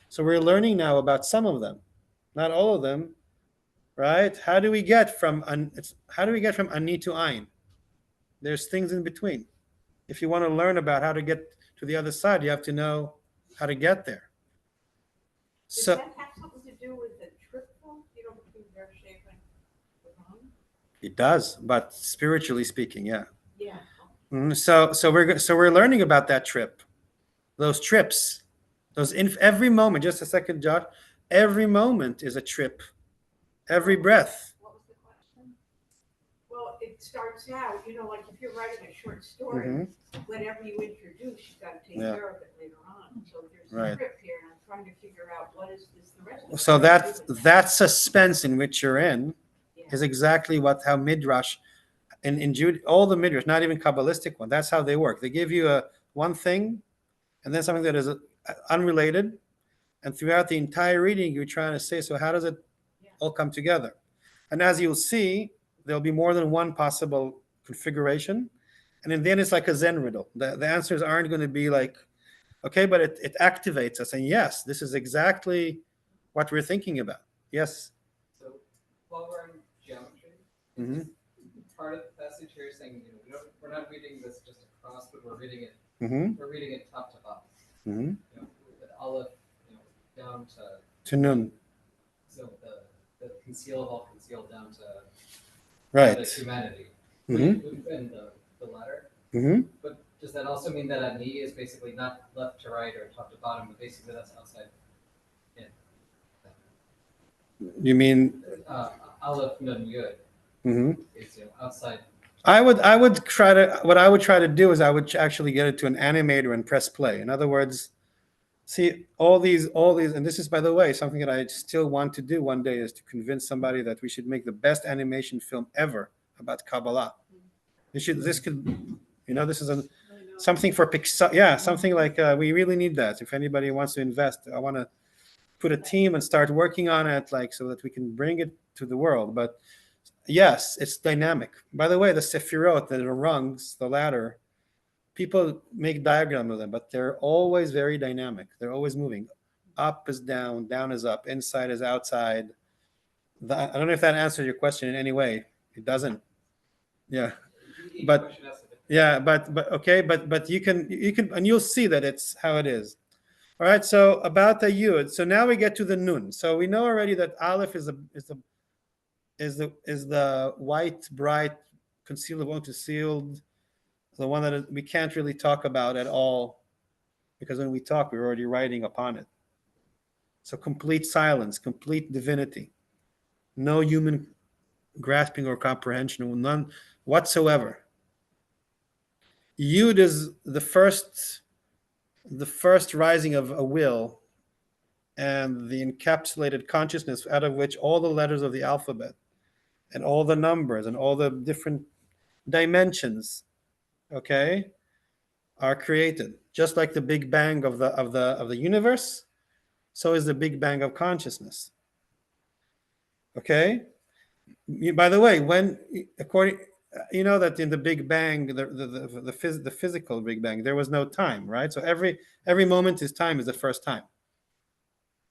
So we're learning now about some of them, not all of them, right? How do we get from ani to ayin? There's things in between. If you want to learn about how to get to the other side, you have to know how to get there. Does So that have something to do with the triple, between their shape and the wrong? it does, but spiritually speaking, yeah. Yeah. So we're learning about that trip, those trips, every moment. Just a second, Josh. Every moment is a trip. Every breath. What was the question? Well, it starts out, like if you're writing a short story, whatever you introduce, you've got to take Yeah. care of it later on. So there's a Right. script here, and I'm trying to figure out what is this the rest of the So story. that suspense in which you're in Yeah. is exactly how Midrash, in Jude, all the Midrash, not even Kabbalistic one, that's how they work. They give you one thing, and then something that is unrelated, and throughout the entire reading, you're trying to say, so how does it all come together? And as you'll see, there'll be more than one possible configuration, and in the end, it's like a Zen riddle. The answers aren't going to be like, okay, but it activates us, and yes, this is exactly what we're thinking about. Yes. So while we're in geometry, Mhm. part of the passage here is saying, we're not reading this just across, but we're reading it. Mm-hmm. We're reading it top to bottom. Mm-hmm. With Aleph, down To Nun. so the concealable concealed down to Right. the humanity. Mm-hmm. And the latter. Mm-hmm. But does that also mean that a knee is basically not left to right or top to bottom, but basically that's outside in? You mean? Aleph Nun Yud Mm-hmm. is outside. I would try to do is I would actually get it to an animator and press play. In other words, see all these, and this is, by the way, something that I still want to do one day is to convince somebody that we should make the best animation film ever about Kabbalah. This is a Really something for Pixar. Yeah, something like we really need that. If anybody wants to invest, I want to put a team and start working on it, like so that we can bring it to the world. But yes, it's dynamic. By the way, the Sefirot, the rungs, the ladder, people make diagrams of them, but they're always very dynamic. They're always moving. Up is down, down is up, inside is outside. I don't know if that answers your question in any way. It doesn't. Yeah. Each But- question has a different- Yeah, but okay, but you can and you'll see that it's how it is. All right. So about the yud. So now we get to the nun. So we know already that aleph is the white, bright, concealed, unconcealed, the one that we can't really talk about at all, because when we talk, we're already writing upon it. So complete silence, complete divinity, no human grasping or comprehension, none whatsoever. Yud is the first rising of a will and the encapsulated consciousness out of which all the letters of the alphabet and all the numbers and all the different dimensions, okay, are created. Just like the Big Bang of the universe, so is the Big Bang of consciousness. Okay? By the way, when according you know that in the Big Bang, the physical Big Bang, there was no time, right? So every moment is time is the first time,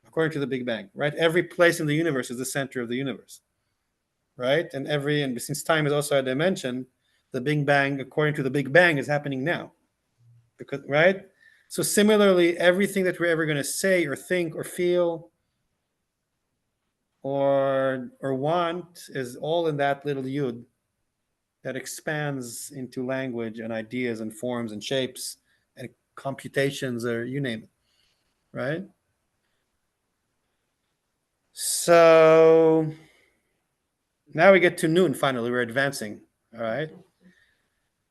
according to the Big Bang, right? Every place in the universe is the center of the universe, right? And since time is also a dimension, the Big Bang, according to the Big Bang, is happening now, because right. So similarly, everything that we're ever going to say or think or feel or want is all in that little yud that expands into language and ideas and forms and shapes and computations, or you name it, right? So now we get to noon. Finally, we're advancing. All right.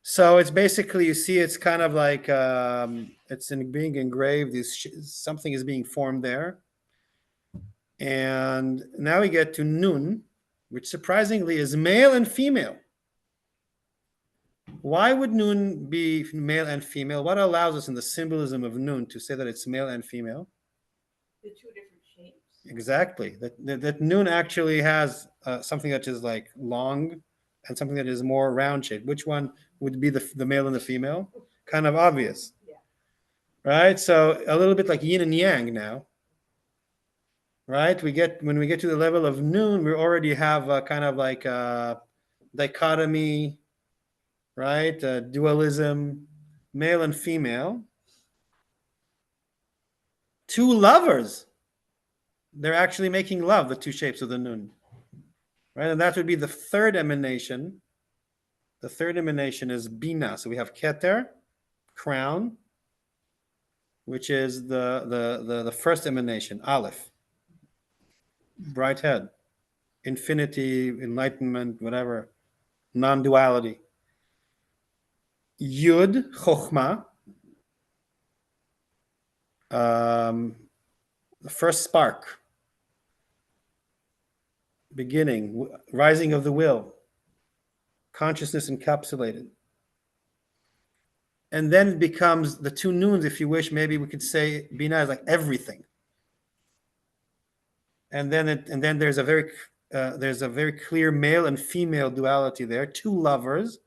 So it's basically, you see, it's kind of like it's being engraved. Something is being formed there. And now we get to noon, which surprisingly is male and female. Why would noon be male and female? What allows us in the symbolism of noon to say that it's male and female? The two different shapes. Exactly. That noon actually has something that is like long and something that is more round shaped. Which one would be the male and the female? Kind of obvious. Yeah. Right? So a little bit like yin and yang now. Right? When we get to the level of noon, we already have a kind of like a dichotomy, right? Dualism, male and female. Two lovers. They're actually making love, the two shapes of the noon. Right? And that would be the third emanation. The third emanation is Bina. So we have Keter, crown, which is the first emanation, Aleph. Bright head, infinity, enlightenment, whatever, non-duality. Yud, Chochma, the first spark, beginning, rising of the will, consciousness encapsulated. And then it becomes the two noons, if you wish. Maybe we could say Bina is like everything. And then there's a very clear male and female duality there. Two lovers,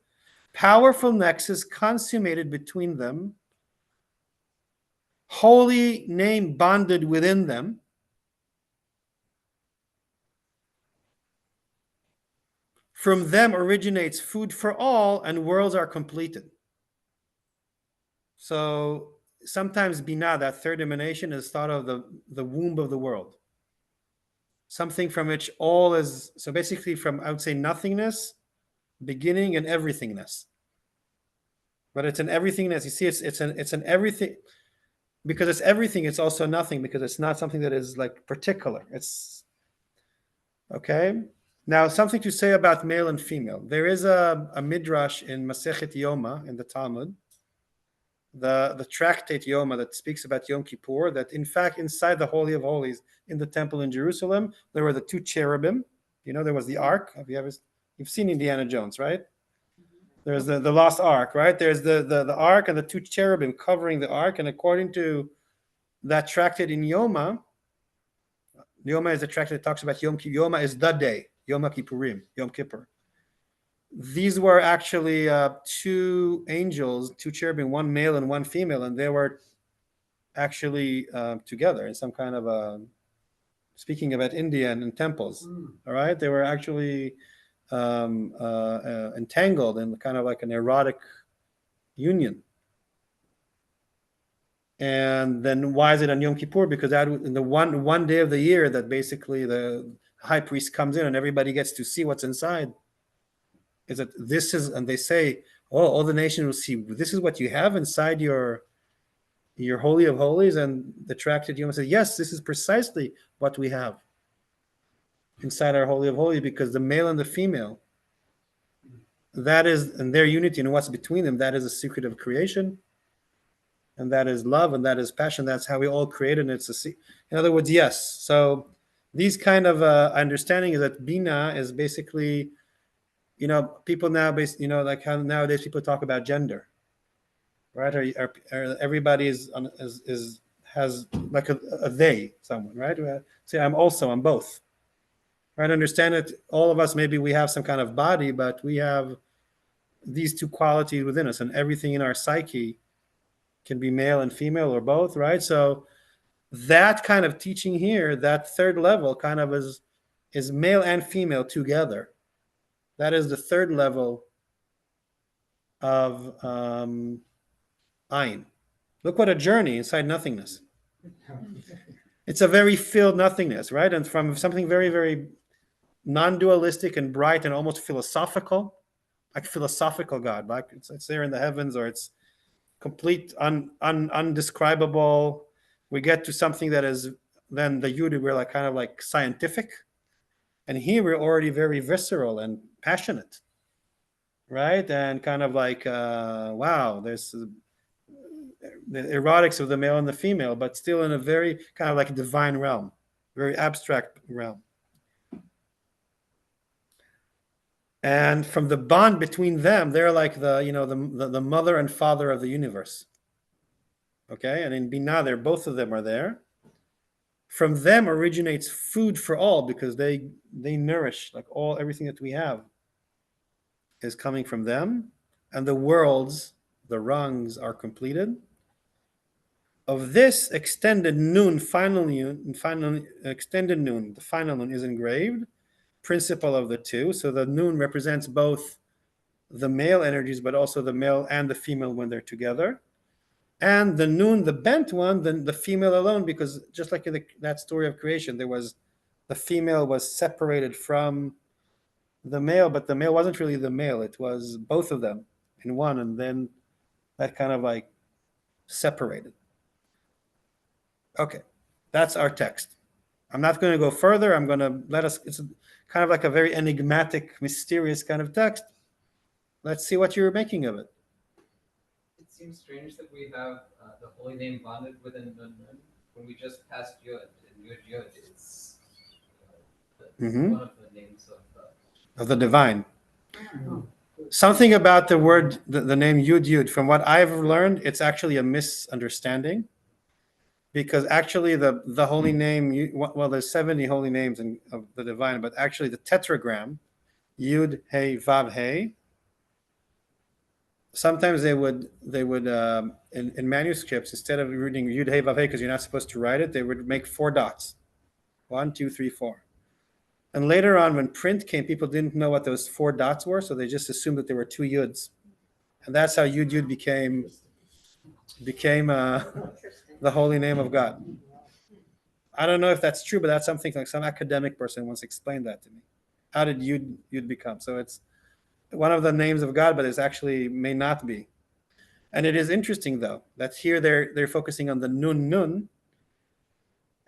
powerful nexus consummated between them, holy name bonded within them. From them originates food for all, and worlds are completed. So sometimes Binah, that third emanation, is thought of the womb of the world. Something from which all is, so basically from, I would say, nothingness, beginning, and everythingness. But it's an everythingness. You see, it's an everything, because it's everything, it's also nothing, because it's not something that is like particular. It's, okay? Now, something to say about male and female. There is a midrash in Masechet Yoma, in the Talmud, the tractate Yoma, that speaks about Yom Kippur, that in fact inside the Holy of Holies in the temple in Jerusalem, there were the two cherubim. You know, there was the ark. You've seen Indiana Jones, right? There's the lost ark, right? There's the ark and the two cherubim covering the ark. And according to that tractate in Yoma is the tractate that talks about Yom Kippur. Yoma is the day, Yom Kippurim, Yom Kippur. These were actually two angels, two cherubim, one male and one female, and they were actually together in some kind of speaking about India and in temples. All right, they were actually entangled in kind of like an erotic union. And then why is it on Yom Kippur? Because that in the one day of the year that basically the high priest comes in and everybody gets to see what's inside. Is that this is, and they say, oh, all the nation will see, this is what you have inside your Holy of Holies. And the tractate Yom says, yes, this is precisely what we have inside our Holy of Holies, because the male and the female, that is, and their unity and what's between them, that is a secret of creation. And that is love, and that is passion. That's how we all created, and it's in other words, yes. So these kind of understanding is that Bina is basically, people now, like how nowadays people talk about gender, right? Or everybody has like a they, someone, right? Say I'm both, right? Understand that all of us, maybe we have some kind of body, but we have these two qualities within us, and everything in our psyche can be male and female or both, right? So that kind of teaching here, that third level kind of is male and female together. That is the third level of Ayin. Look what a journey inside nothingness. It's a very filled nothingness, right? And from something very, very non-dualistic and bright and almost philosophical, like philosophical God, like it's there in the heavens, or it's complete, undescribable. We get to something that is then the Yudi, we're like kind of like scientific. And here we're already very visceral and passionate, right? And kind of like, wow, there's the erotics of the male and the female, but still in a very kind of like divine realm, very abstract realm. And from the bond between them, they're like the mother and father of the universe. Okay, and in Binah, both of them are there. From them originates food for all, because they nourish, like everything that we have is coming from them. And the worlds, the rungs, are completed. Of this extended noon, extended noon, the final noon is engraved, principle of the two. So the noon represents both the male energies, but also the male and the female when they're together. And the noon, the bent one, then the female alone, because just like in that story of creation, the female was separated from the male, but the male wasn't really the male. It was both of them in one, and then that kind of like separated. Okay, that's our text. I'm not going to go further. I'm going to it's kind of like a very enigmatic, mysterious kind of text. Let's see what you're making of it. It seems strange that we have the holy name bonded within Nun Nun when we just passed Yud, and Yud is one of the names of the divine. Something about the word, the name Yud, from what I've learned, it's actually a misunderstanding. Because actually the holy name, well, there's 70 holy names of the divine, but actually the tetragram, Yud, Hey, Vav, Hey, sometimes they would in manuscripts, instead of reading Yud, Hey, Vav, Hey, because you're not supposed to write it, they would make 4 dots. 1, 2, 3, 4. And later on, when print came, people didn't know what those 4 dots were, so they just assumed that there were 2 Yuds. And that's how Yud became the holy name of God. I don't know if that's true, but that's something like some academic person once explained that to me. How did Yud become? So it's one of the names of God, but it actually may not be. And it is interesting, though, that here they're focusing on the Nun,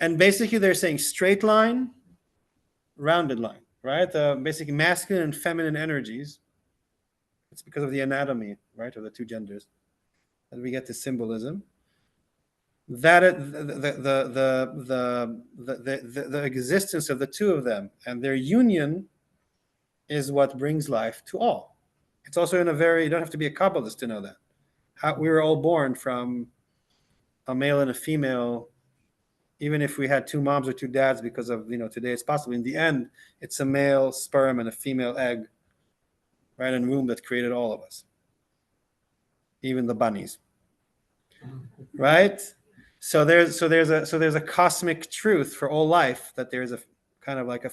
and basically they're saying straight line, rounded line, right? Basically masculine and feminine energies. It's because of the anatomy, right, of the two genders that we get the symbolism. That the existence of the two of them and their union is what brings life to all. It's also in a very, you don't have to be a Kabbalist to know that. We were all born from a male and a female, even if we had two moms or two dads, because of, today it's possible. In the end, it's a male sperm and a female egg, right, in womb that created all of us, even the bunnies, right? So there's a cosmic truth for all life, that there's a kind of like a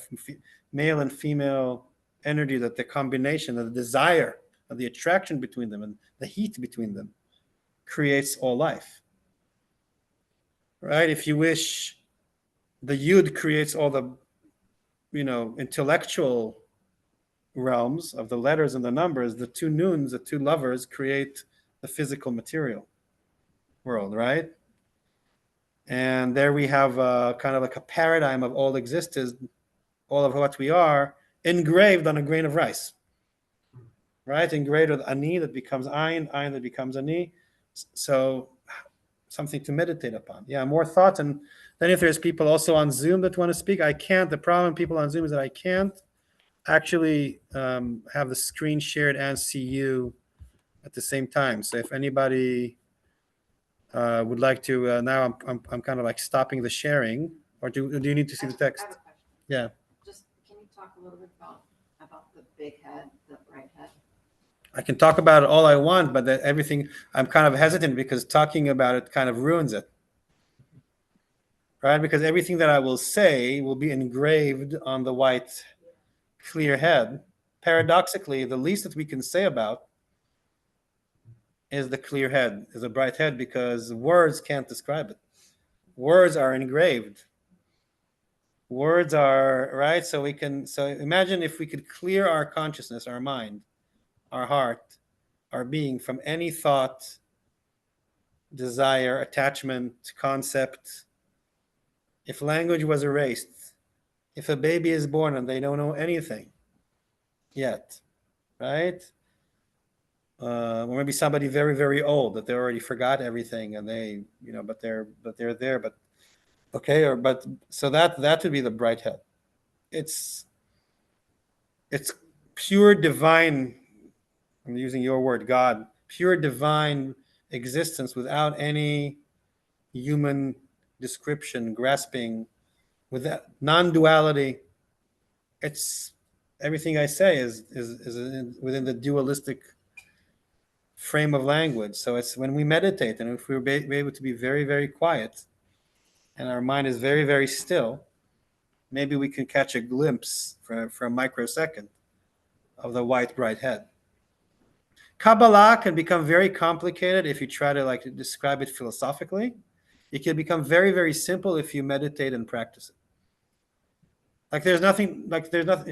male and female energy, that the combination of the desire of the attraction between them and the heat between them creates all life, right? If you wish, the Yud creates all the intellectual realms of the letters and the numbers. The two Nuns, the two lovers, create the physical material world, right? And there we have kind of like a paradigm of all existence, all of what we are, engraved on a grain of rice, right? Engraved with ani that becomes ayin, ayin that becomes ani. So something to meditate upon. Yeah, more thoughts. And then if there's people also on Zoom that want to speak, I can't. The problem with people on Zoom is that I can't actually have the screen shared and see you at the same time. So if anybody would like to, now I'm kind of like stopping the sharing, or do you need to see the text? I have a question. Yeah. Just, can you talk a little bit about the big head, the right head? I can talk about it all I want, but everything, I'm kind of hesitant because talking about it kind of ruins it, right? Because everything that I will say will be engraved on the white, clear head. Paradoxically, the least that we can say about is the clear head, is a bright head, because words can't describe it. Words are engraved. Words are, right? So imagine if we could clear our consciousness, our mind, our heart, our being from any thought, desire, attachment, concept. If language was erased, if a baby is born and they don't know anything yet, right? Or maybe somebody very, very old that they already forgot everything, and they, but they're there, but okay, so that would be the bright head. It's pure divine. I'm using your word, God, pure divine existence without any human description, grasping, with that non-duality. It's everything I say is within the dualistic frame of language. So it's when we meditate, and if we're able to be very, very quiet, and our mind is very, very still, maybe we can catch a glimpse for a microsecond of the white bright head. Kabbalah can become very complicated if you try to describe it philosophically. It can become very, very simple if you meditate and practice it. There's nothing.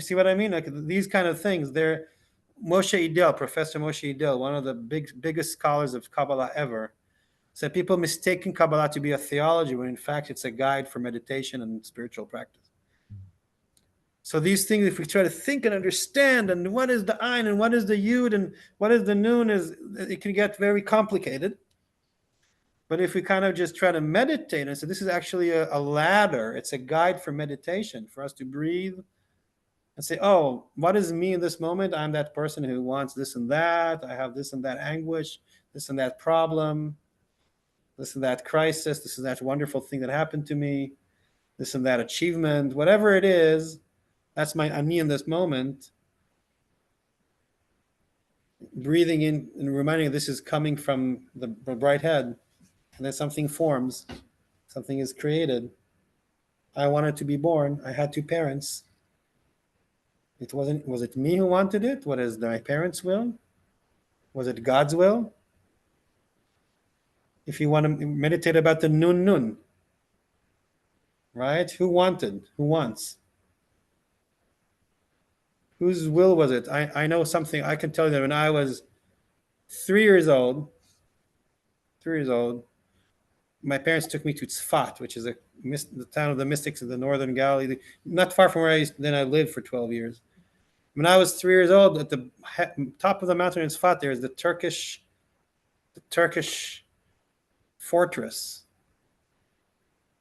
See what I mean? These kind of things. Professor Moshe Idel, one of the biggest scholars of Kabbalah ever, said people mistaken Kabbalah to be a theology when in fact it's a guide for meditation and spiritual practice. So these things, if we try to think and understand, and what is the Ayin, and what is the Yud, and what is the Nun, it can get very complicated. But if we kind of just try to meditate, and so this is actually a ladder, it's a guide for meditation, for us to breathe and say, oh, what is me in this moment? I'm that person who wants this and that. I have this and that anguish, this and that problem, this and that crisis, this and that wonderful thing that happened to me, this and that achievement, whatever it is. That's my ani in this moment. Breathing in and reminding this is coming from the bright head, and then something forms, something is created. I wanted to be born. I had two parents. Was it me who wanted it? What is my parents' will? Was it God's will? If you want to meditate about the nun, right? Who wanted? Who wants? Whose will was it? I know something. I can tell you that when I was 3 years old, my parents took me to Tzfat, which is the town of the mystics in the northern Galilee, not far from where I lived for 12 years. When I was 3 years old, at the top of the mountain in Tzfat, there is the Turkish fortress.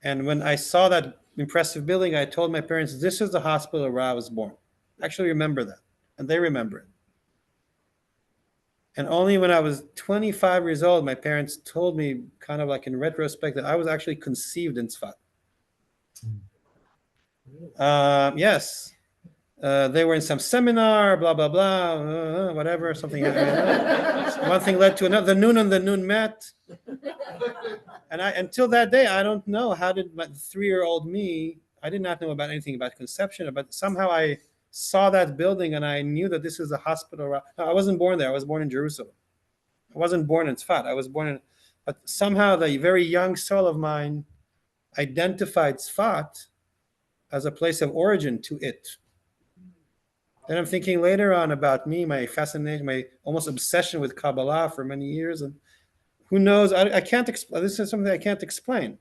And when I saw that impressive building, I told my parents, this is the hospital where I was born. I actually remember that, and they remember it. And only when I was 25 years old, my parents told me, kind of like in retrospect, that I was actually conceived in Tzfat. Yes. They were in some seminar, blah, blah, blah, whatever, something. One thing led to another. The noon and the noon met. And until that day, I don't know, how did my 3-year-old me, I did not know about anything about conception, but somehow I saw that building and I knew that this is a hospital. No, I wasn't born there. I was born in Jerusalem. I wasn't born in Tzfat. I was born in, but somehow the very young soul of mine identified Tzfat as a place of origin to it. Then I'm thinking later on about me, my fascination, my almost obsession with Kabbalah for many years. And who knows, I can't explain. This is something I can't explain.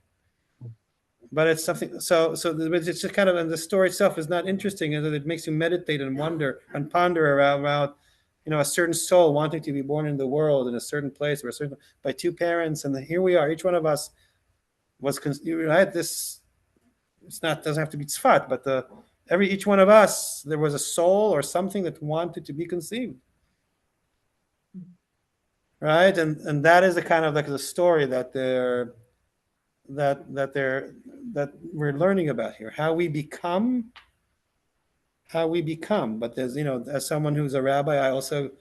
But it's something, so it's just kind of, and the story itself is not interesting, and it makes you meditate and wonder and ponder around, a certain soul wanting to be born in the world in a certain place, by two parents, and here we are. Each one of us was, right? This, doesn't have to be tzfat, but each one of us, there was a soul or something that wanted to be conceived, right? And that is a kind of like the story that we're learning about here, how we become. But there's, as someone who's a rabbi, I also,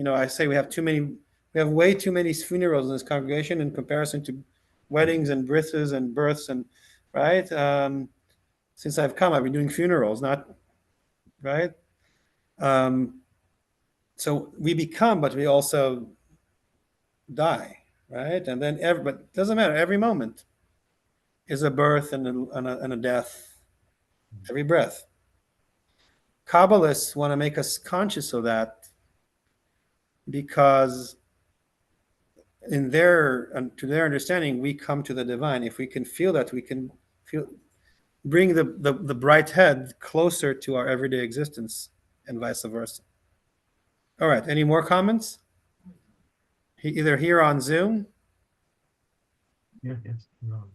I say we have way too many funerals in this congregation in comparison to weddings and brises and births, and right. Since I've come, I've been doing funerals, not right. So we become, but we also die, right? And then but it doesn't matter. Every moment is a birth and a death. Every breath. Kabbalists want to make us conscious of that because to their understanding, we come to the divine. If we can feel that, we can bring the bright head closer to our everyday existence, and vice versa. All right, any more comments? Either here on Zoom. Yeah, yes. No.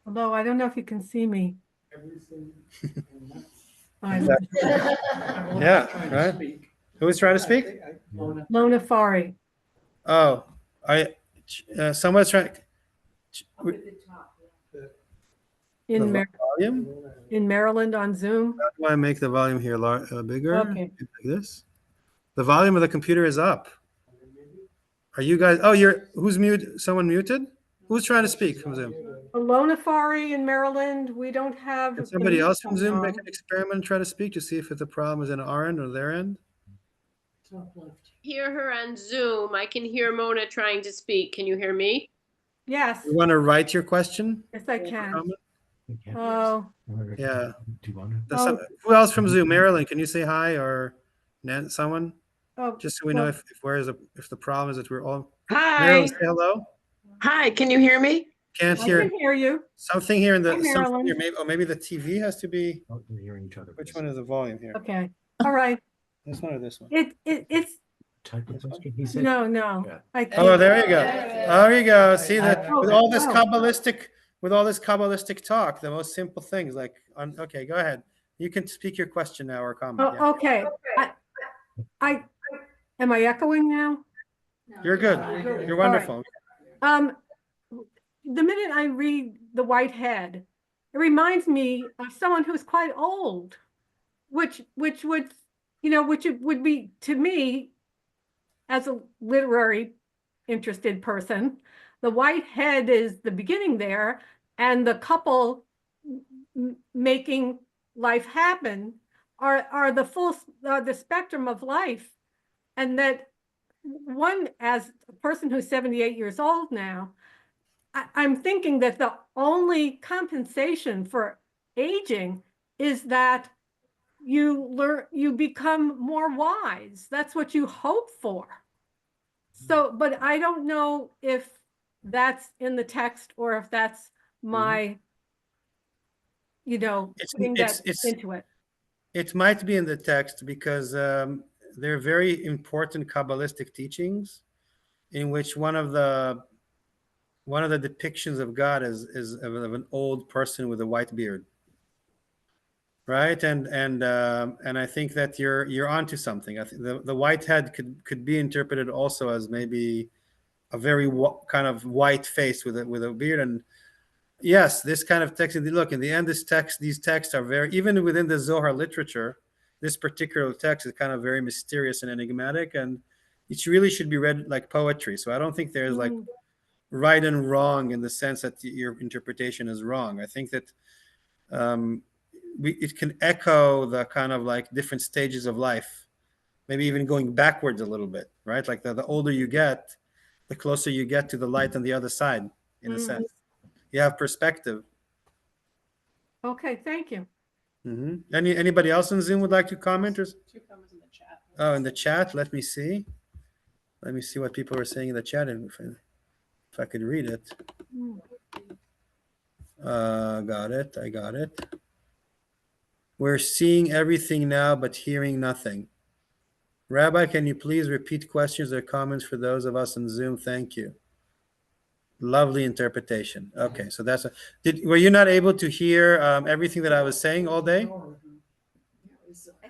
Although I don't know if you can see me. Everything. Yeah, right. Who is trying to speak? Lona Fari. Oh, someone's trying. Up at the top, yeah. In, The volume? in Maryland on Zoom. How do I make the volume here bigger? Okay. Like this. The volume of the computer is up. Are you guys? Oh, who's muted? Someone muted? Who's trying to speak from Zoom? Lona Fari in Maryland. We don't have. Can somebody else from Zoom on. make an experiment and try to speak to see if the problem is in our end or their end? Top left. Hear her on Zoom. I can hear Mona trying to speak. Can you hear me? Yes, You want to write your question? yes, I can. Comment? Oh, Yeah. Do you want to? Who else from Zoom? Marilyn, can you say hi, or someone? oh, Just so we know well, if the problem is that we're all. Hi. Marilyn, say hello. Hi. Can you hear me? Can't I hear can hear you. something here in the. Hi, Marilyn. Maybe the TV has to be. Oh, we're hearing each other. Which one is the volume here? Okay. All right. This one or this one? It's Type of question he said. no. Yeah. I Oh, can't. there you go. There you go. See that Oh, with all this oh. Kabbalistic talk, the most simple things like. Okay, go ahead. You can speak your question now or comment. Oh, okay. I am I echoing now? You're good. You're wonderful. The minute I read The White Head, it reminds me of someone who's quite old, which would be to me, as a literary interested person, The White Head is the beginning there, and the couple making life happen are the full the spectrum of life, and that one, as a person who's 78 years old now, I'm thinking that the only compensation for aging is that you become more wise. That's what you hope for. So, but I don't know if that's in the text or if that's my, putting that into it. It might be in the text because they're very important Kabbalistic teachings, in which one of the depictions of God is of an old person with a white beard. right? And I think that you're onto something. I think the white head could be interpreted also as maybe a very kind of white face with a beard. And yes, this kind of text. Look, in the end, these texts are very, even within the Zohar literature, this particular text is kind of very mysterious and enigmatic, and it really should be read like poetry. So I don't think there's like right and wrong in the sense that your interpretation is wrong. I think that it can echo the kind of like different stages of life, maybe even going backwards a little bit, right? Like the older you get, the closer you get to the light on the other side, in a sense. You have perspective. Okay, thank you. Anybody else on Zoom would like to comment? Or... Two comments in the chat. Oh, in the chat. Let me see. Let me see what people are saying in the chat, and if I could read it. Got it. I got it. We're seeing everything now, but hearing nothing. Rabbi, can you please repeat questions or comments for those of us on Zoom? Thank you. Lovely interpretation. Okay, so that's were you not able to hear everything that I was saying all day? I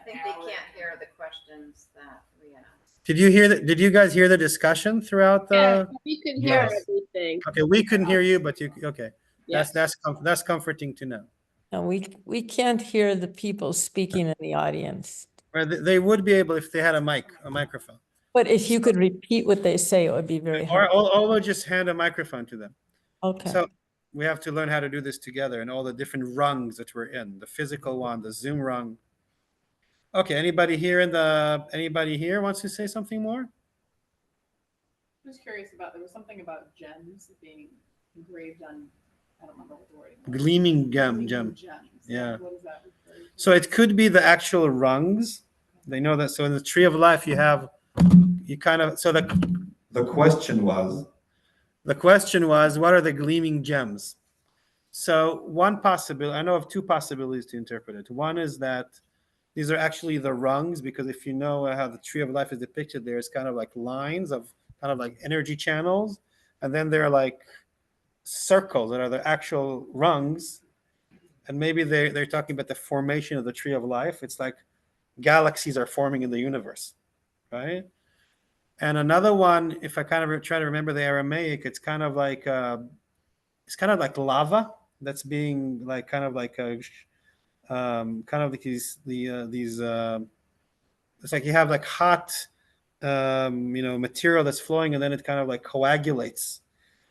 think they can't hear the questions that we asked. Did you hear that? Did you guys hear the discussion throughout the? Yeah, we could hear Yes. everything. Okay, we couldn't hear you, but you okay. Yes. That's comforting to know. No, we can't hear the people speaking in the audience. Right, they would be able if they had a microphone. But if you could repeat what they say, it would be very Or helpful. we'll just hand a microphone to them. Okay. So we have to learn how to do this together and all the different rungs that we're in, the physical one, the Zoom rung. Okay, anybody here wants to say something more? I was curious about, there was something about gems being engraved on, I don't remember what the wording was. Gleaming Gleaming gem. gems. Yeah. What is that referring to? So it could be the actual rungs. They know that. So in the tree of life, you kind of, so the question was, what are the gleaming gems? So one possibility, I know of two possibilities to interpret it. One is that these are actually the rungs, because if you know how the tree of life is depicted, there's kind of like lines of kind of like energy channels, and then there are like circles that are the actual rungs, and maybe they're talking about the formation of the tree of life. It's like galaxies are forming in the universe, right? And another one, if I kind of try to remember the Aramaic, it's kind of like lava that's being like kind of like these it's like you have like hot material that's flowing, and then it kind of like coagulates.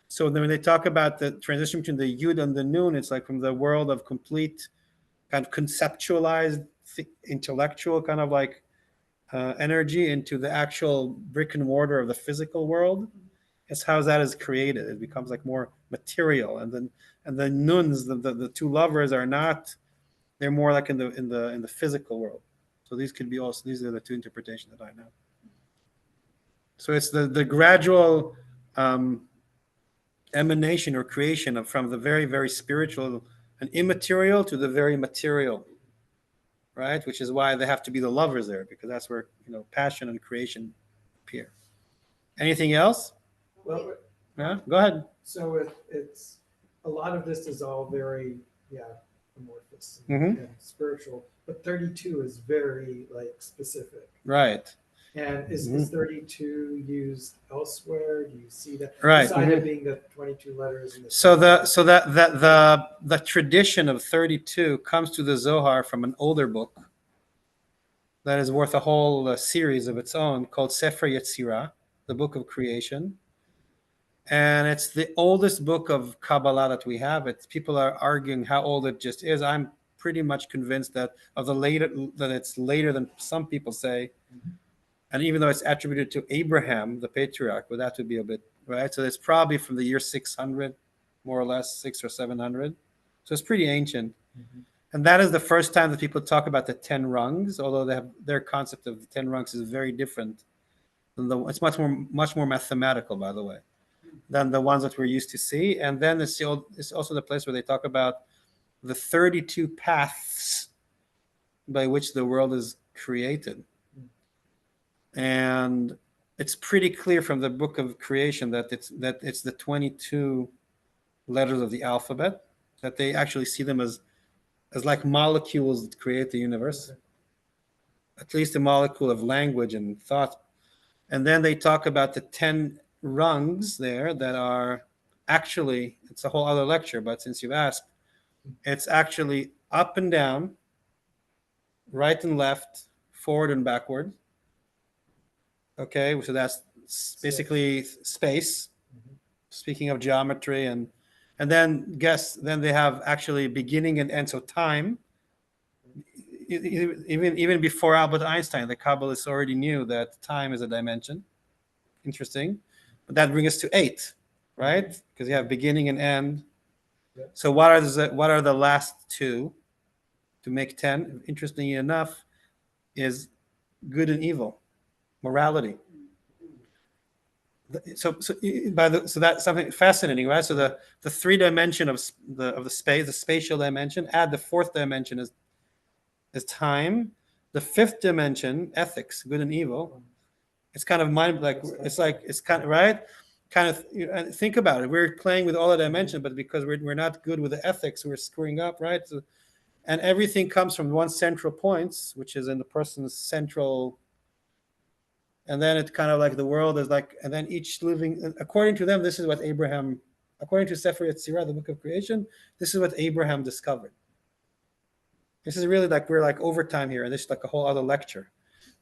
So then when they talk about the transition between the Yud and the Nun, it's like from the world of complete kind of conceptualized intellectual kind of like energy into the actual brick and mortar of the physical world. It's how that is created. It becomes like more material, and the nuns, the two lovers, are not. They're more like in the physical world. So these are the two interpretations that I know. So it's the gradual emanation or creation from the very, very spiritual and immaterial to the very material, right? Which is why they have to be the lovers there, because that's where passion and creation appear. Anything else? Well, Yeah, go ahead. so it's a lot of this is all very amorphous and, Mhm. and spiritual, but 32 is very like specific. Right. And is 32 used elsewhere? Do you see that? Right. Besides it being the 22 letters. In the So the tradition of 32 comes to the Zohar from an older book that is worth a whole series of its own, called Sefer Yetzirah, the Book of Creation. And it's the oldest book of Kabbalah that we have. People are arguing how old it just is. I'm pretty much convinced that it's later than some people say. And even though it's attributed to Abraham, the patriarch, well, that would be a bit, right? So it's probably from the year 600, more or less, 600 or 700. So it's pretty ancient. Mhm. And that is the first time that people talk about the 10 rungs, although their concept of the 10 rungs is very different. It's much more mathematical, by the way, than the ones that we're used to see. And then it's also the place where they talk about the 32 paths by which the world is created. And it's pretty clear from the book of creation that it's the 22 letters of the alphabet, that they actually see them as as like molecules that create the universe, at least a molecule of language and thought. And then they talk about the 10 rungs there that are actually, it's a whole other lecture, but since you've asked, it's actually up and down, right and left, forward and backward. Okay, so that's basically space. Speaking of geometry, and then then they have actually beginning and end, so time. Even before Albert Einstein, the Kabbalists already knew that time is a dimension. Interesting, but that brings us to 8, right? Because you have beginning and end. So what are the last 2 to make 10? Interestingly enough, is good and evil, morality. So that's something fascinating, right? So the 3 dimension of the space, the spatial dimension, add the 4th dimension is time. The 5th dimension, ethics, good and evil. It's kind of it's kind of right. Kind of think about it. We're playing with all the dimensions, but because we're not good with the ethics, we're screwing up, right? So, and everything comes from one central point, which is in the person's central. And then it's kind of like the world is like, and then each living, according to them, this is what Abraham, according to Sefer Yetzirah, the book of creation, this is what Abraham discovered. This is really like, we're like overtime here, and this is like a whole other lecture.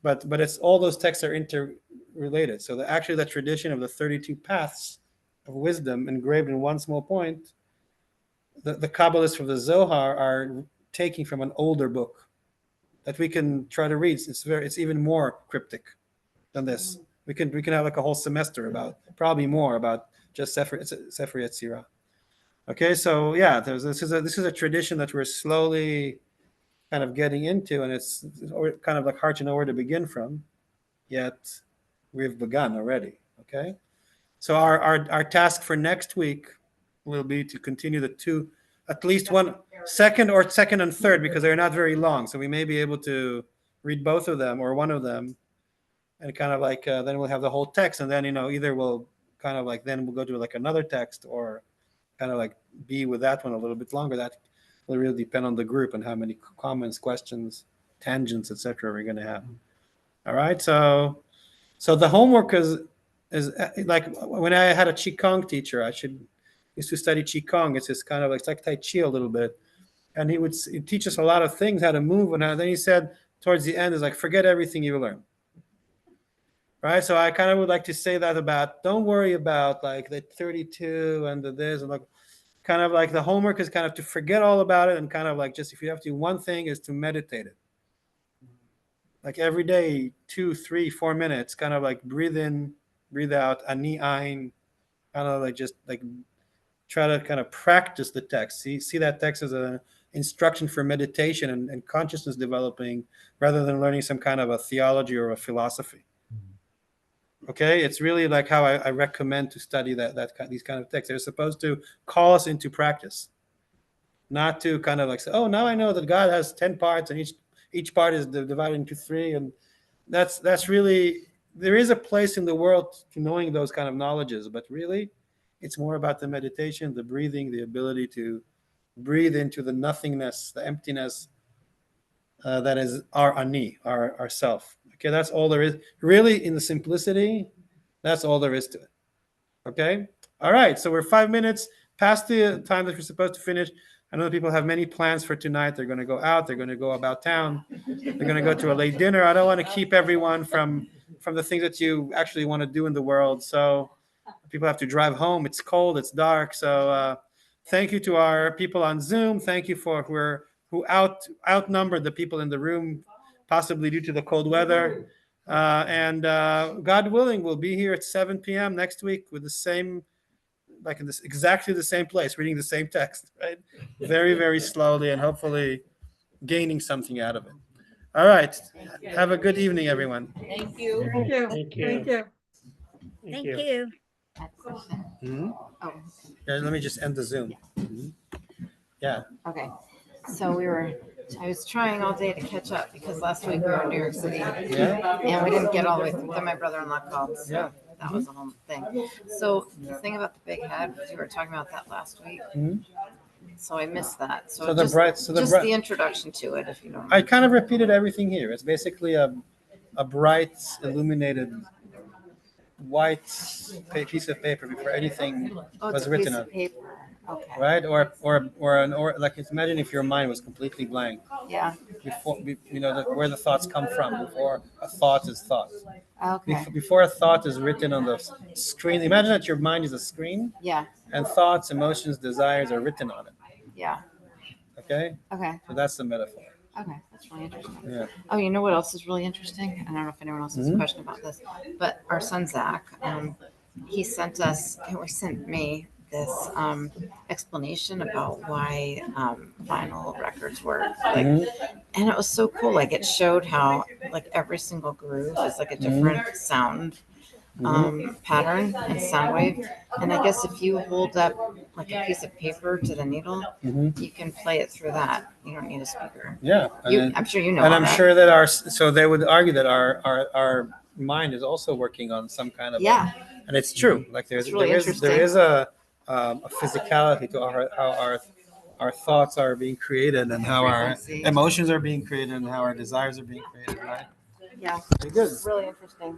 But it's all those texts are interrelated. So actually the tradition of the 32 paths of wisdom engraved in one small point, the Kabbalists from the Zohar are taking from an older book that we can try to read. It's even more cryptic than this. We can have like a whole semester about, probably more about just Sefer Yetzirah. Okay, so yeah, this is a tradition that we're slowly kind of getting into, and it's kind of like hard to know where to begin from, yet we've begun already. Okay, so our task for next week will be to continue the 2, at least one second and third, because they're not very long, so we may be able to read both of them or one of them, and kind of like then we'll have the whole text, and then either we'll kind of like then we'll go to like another text, or kind of like be with that one a little bit longer. That will really depend on the group and how many comments, questions, tangents, etc. we're going to have. All right, so the homework is like when I had a Qigong teacher, used to study Qigong. It's just kind of like, it's like Tai Chi a little bit, and he'd teach us a lot of things, how to move, and then he said towards the end is like, forget everything you learned. Right, so I kind of would like to say that about, don't worry about like the 32 and the this, and like kind of like the homework is kind of to forget all about it, and kind of like just if you have to, one thing is to meditate it. Like every day, 2, 3, 4 minutes, kind of like breathe in, breathe out, ani ein, kind of like just like try to kind of practice the text. See that text as an instruction for meditation and consciousness developing, rather than learning some kind of a theology or a philosophy. Okay, it's really like how I recommend to study these kind of texts. They're supposed to call us into practice, not to kind of like say, oh, now I know that God has 10 parts, and each part is divided into 3, and that's really, there is a place in the world to knowing those kind of knowledges, but really it's more about the meditation, the breathing, the ability to breathe into the nothingness, the emptiness that is our ani, our self. Okay, that's all there is. Really, in the simplicity, that's all there is to it. Okay? All right, so we're 5 minutes past the time that we're supposed to finish. I know that people have many plans for tonight. They're going to go out. They're going to go about town. They're going to go to a late dinner. I don't want to keep everyone from the things that you actually want to do in the world. So people have to drive home. It's cold. It's dark. So thank you to our people on Zoom. Thank you who outnumbered the people in the room, possibly due to the cold weather. And God willing, we'll be here at 7 p.m. next week with the same, like in this exactly the same place, reading the same text, right? Very, very slowly, and hopefully gaining something out of it. All right. Have a good evening, everyone. Thank you. Thank you. Thank you. Thank you. Thank you. Mhm. Oh, Yeah, let me just end the Zoom. Yeah. okay. So I was trying all day to catch up because last week we were in New York City. Yeah. And we didn't get all the way through. Then my brother-in-law called. So Yeah. that was the whole thing. So the thing about the big head, we were talking about that last week. Mhm. so I missed that. So the bright, so the just bright, the introduction to it, if you don't. I kind of repeated everything here. It's basically a bright, illuminated, white piece of paper before anything Oh, was it's a written piece on, of paper. Okay. right? Or like imagine if your mind was completely blank Yeah. before, where the thoughts come from before a thought is thought. Okay. Before a thought is written on the screen, imagine that your mind is a screen Yeah. and thoughts, emotions, desires are written on it. Yeah. Okay? Okay. So that's the metaphor. Okay. That's really interesting. Yeah. Oh, you know what else is really interesting? I don't know if anyone else has a question about this, but our son Zach, he sent me this explanation about why vinyl records work. Like, and it was so cool. Like it showed how like every single groove is like a different sound pattern and sound wave. And I guess if you hold up like a piece of paper to the needle, you can play it through that. You don't need a speaker. Yeah. I'm sure you know. And all I'm that. sure that so they would argue that our mind is also working on some kind of and it's true. Like there is a physicality to how our thoughts are being created and how our emotions are being created and how our desires are being created, right? Yeah. Very good. Really interesting.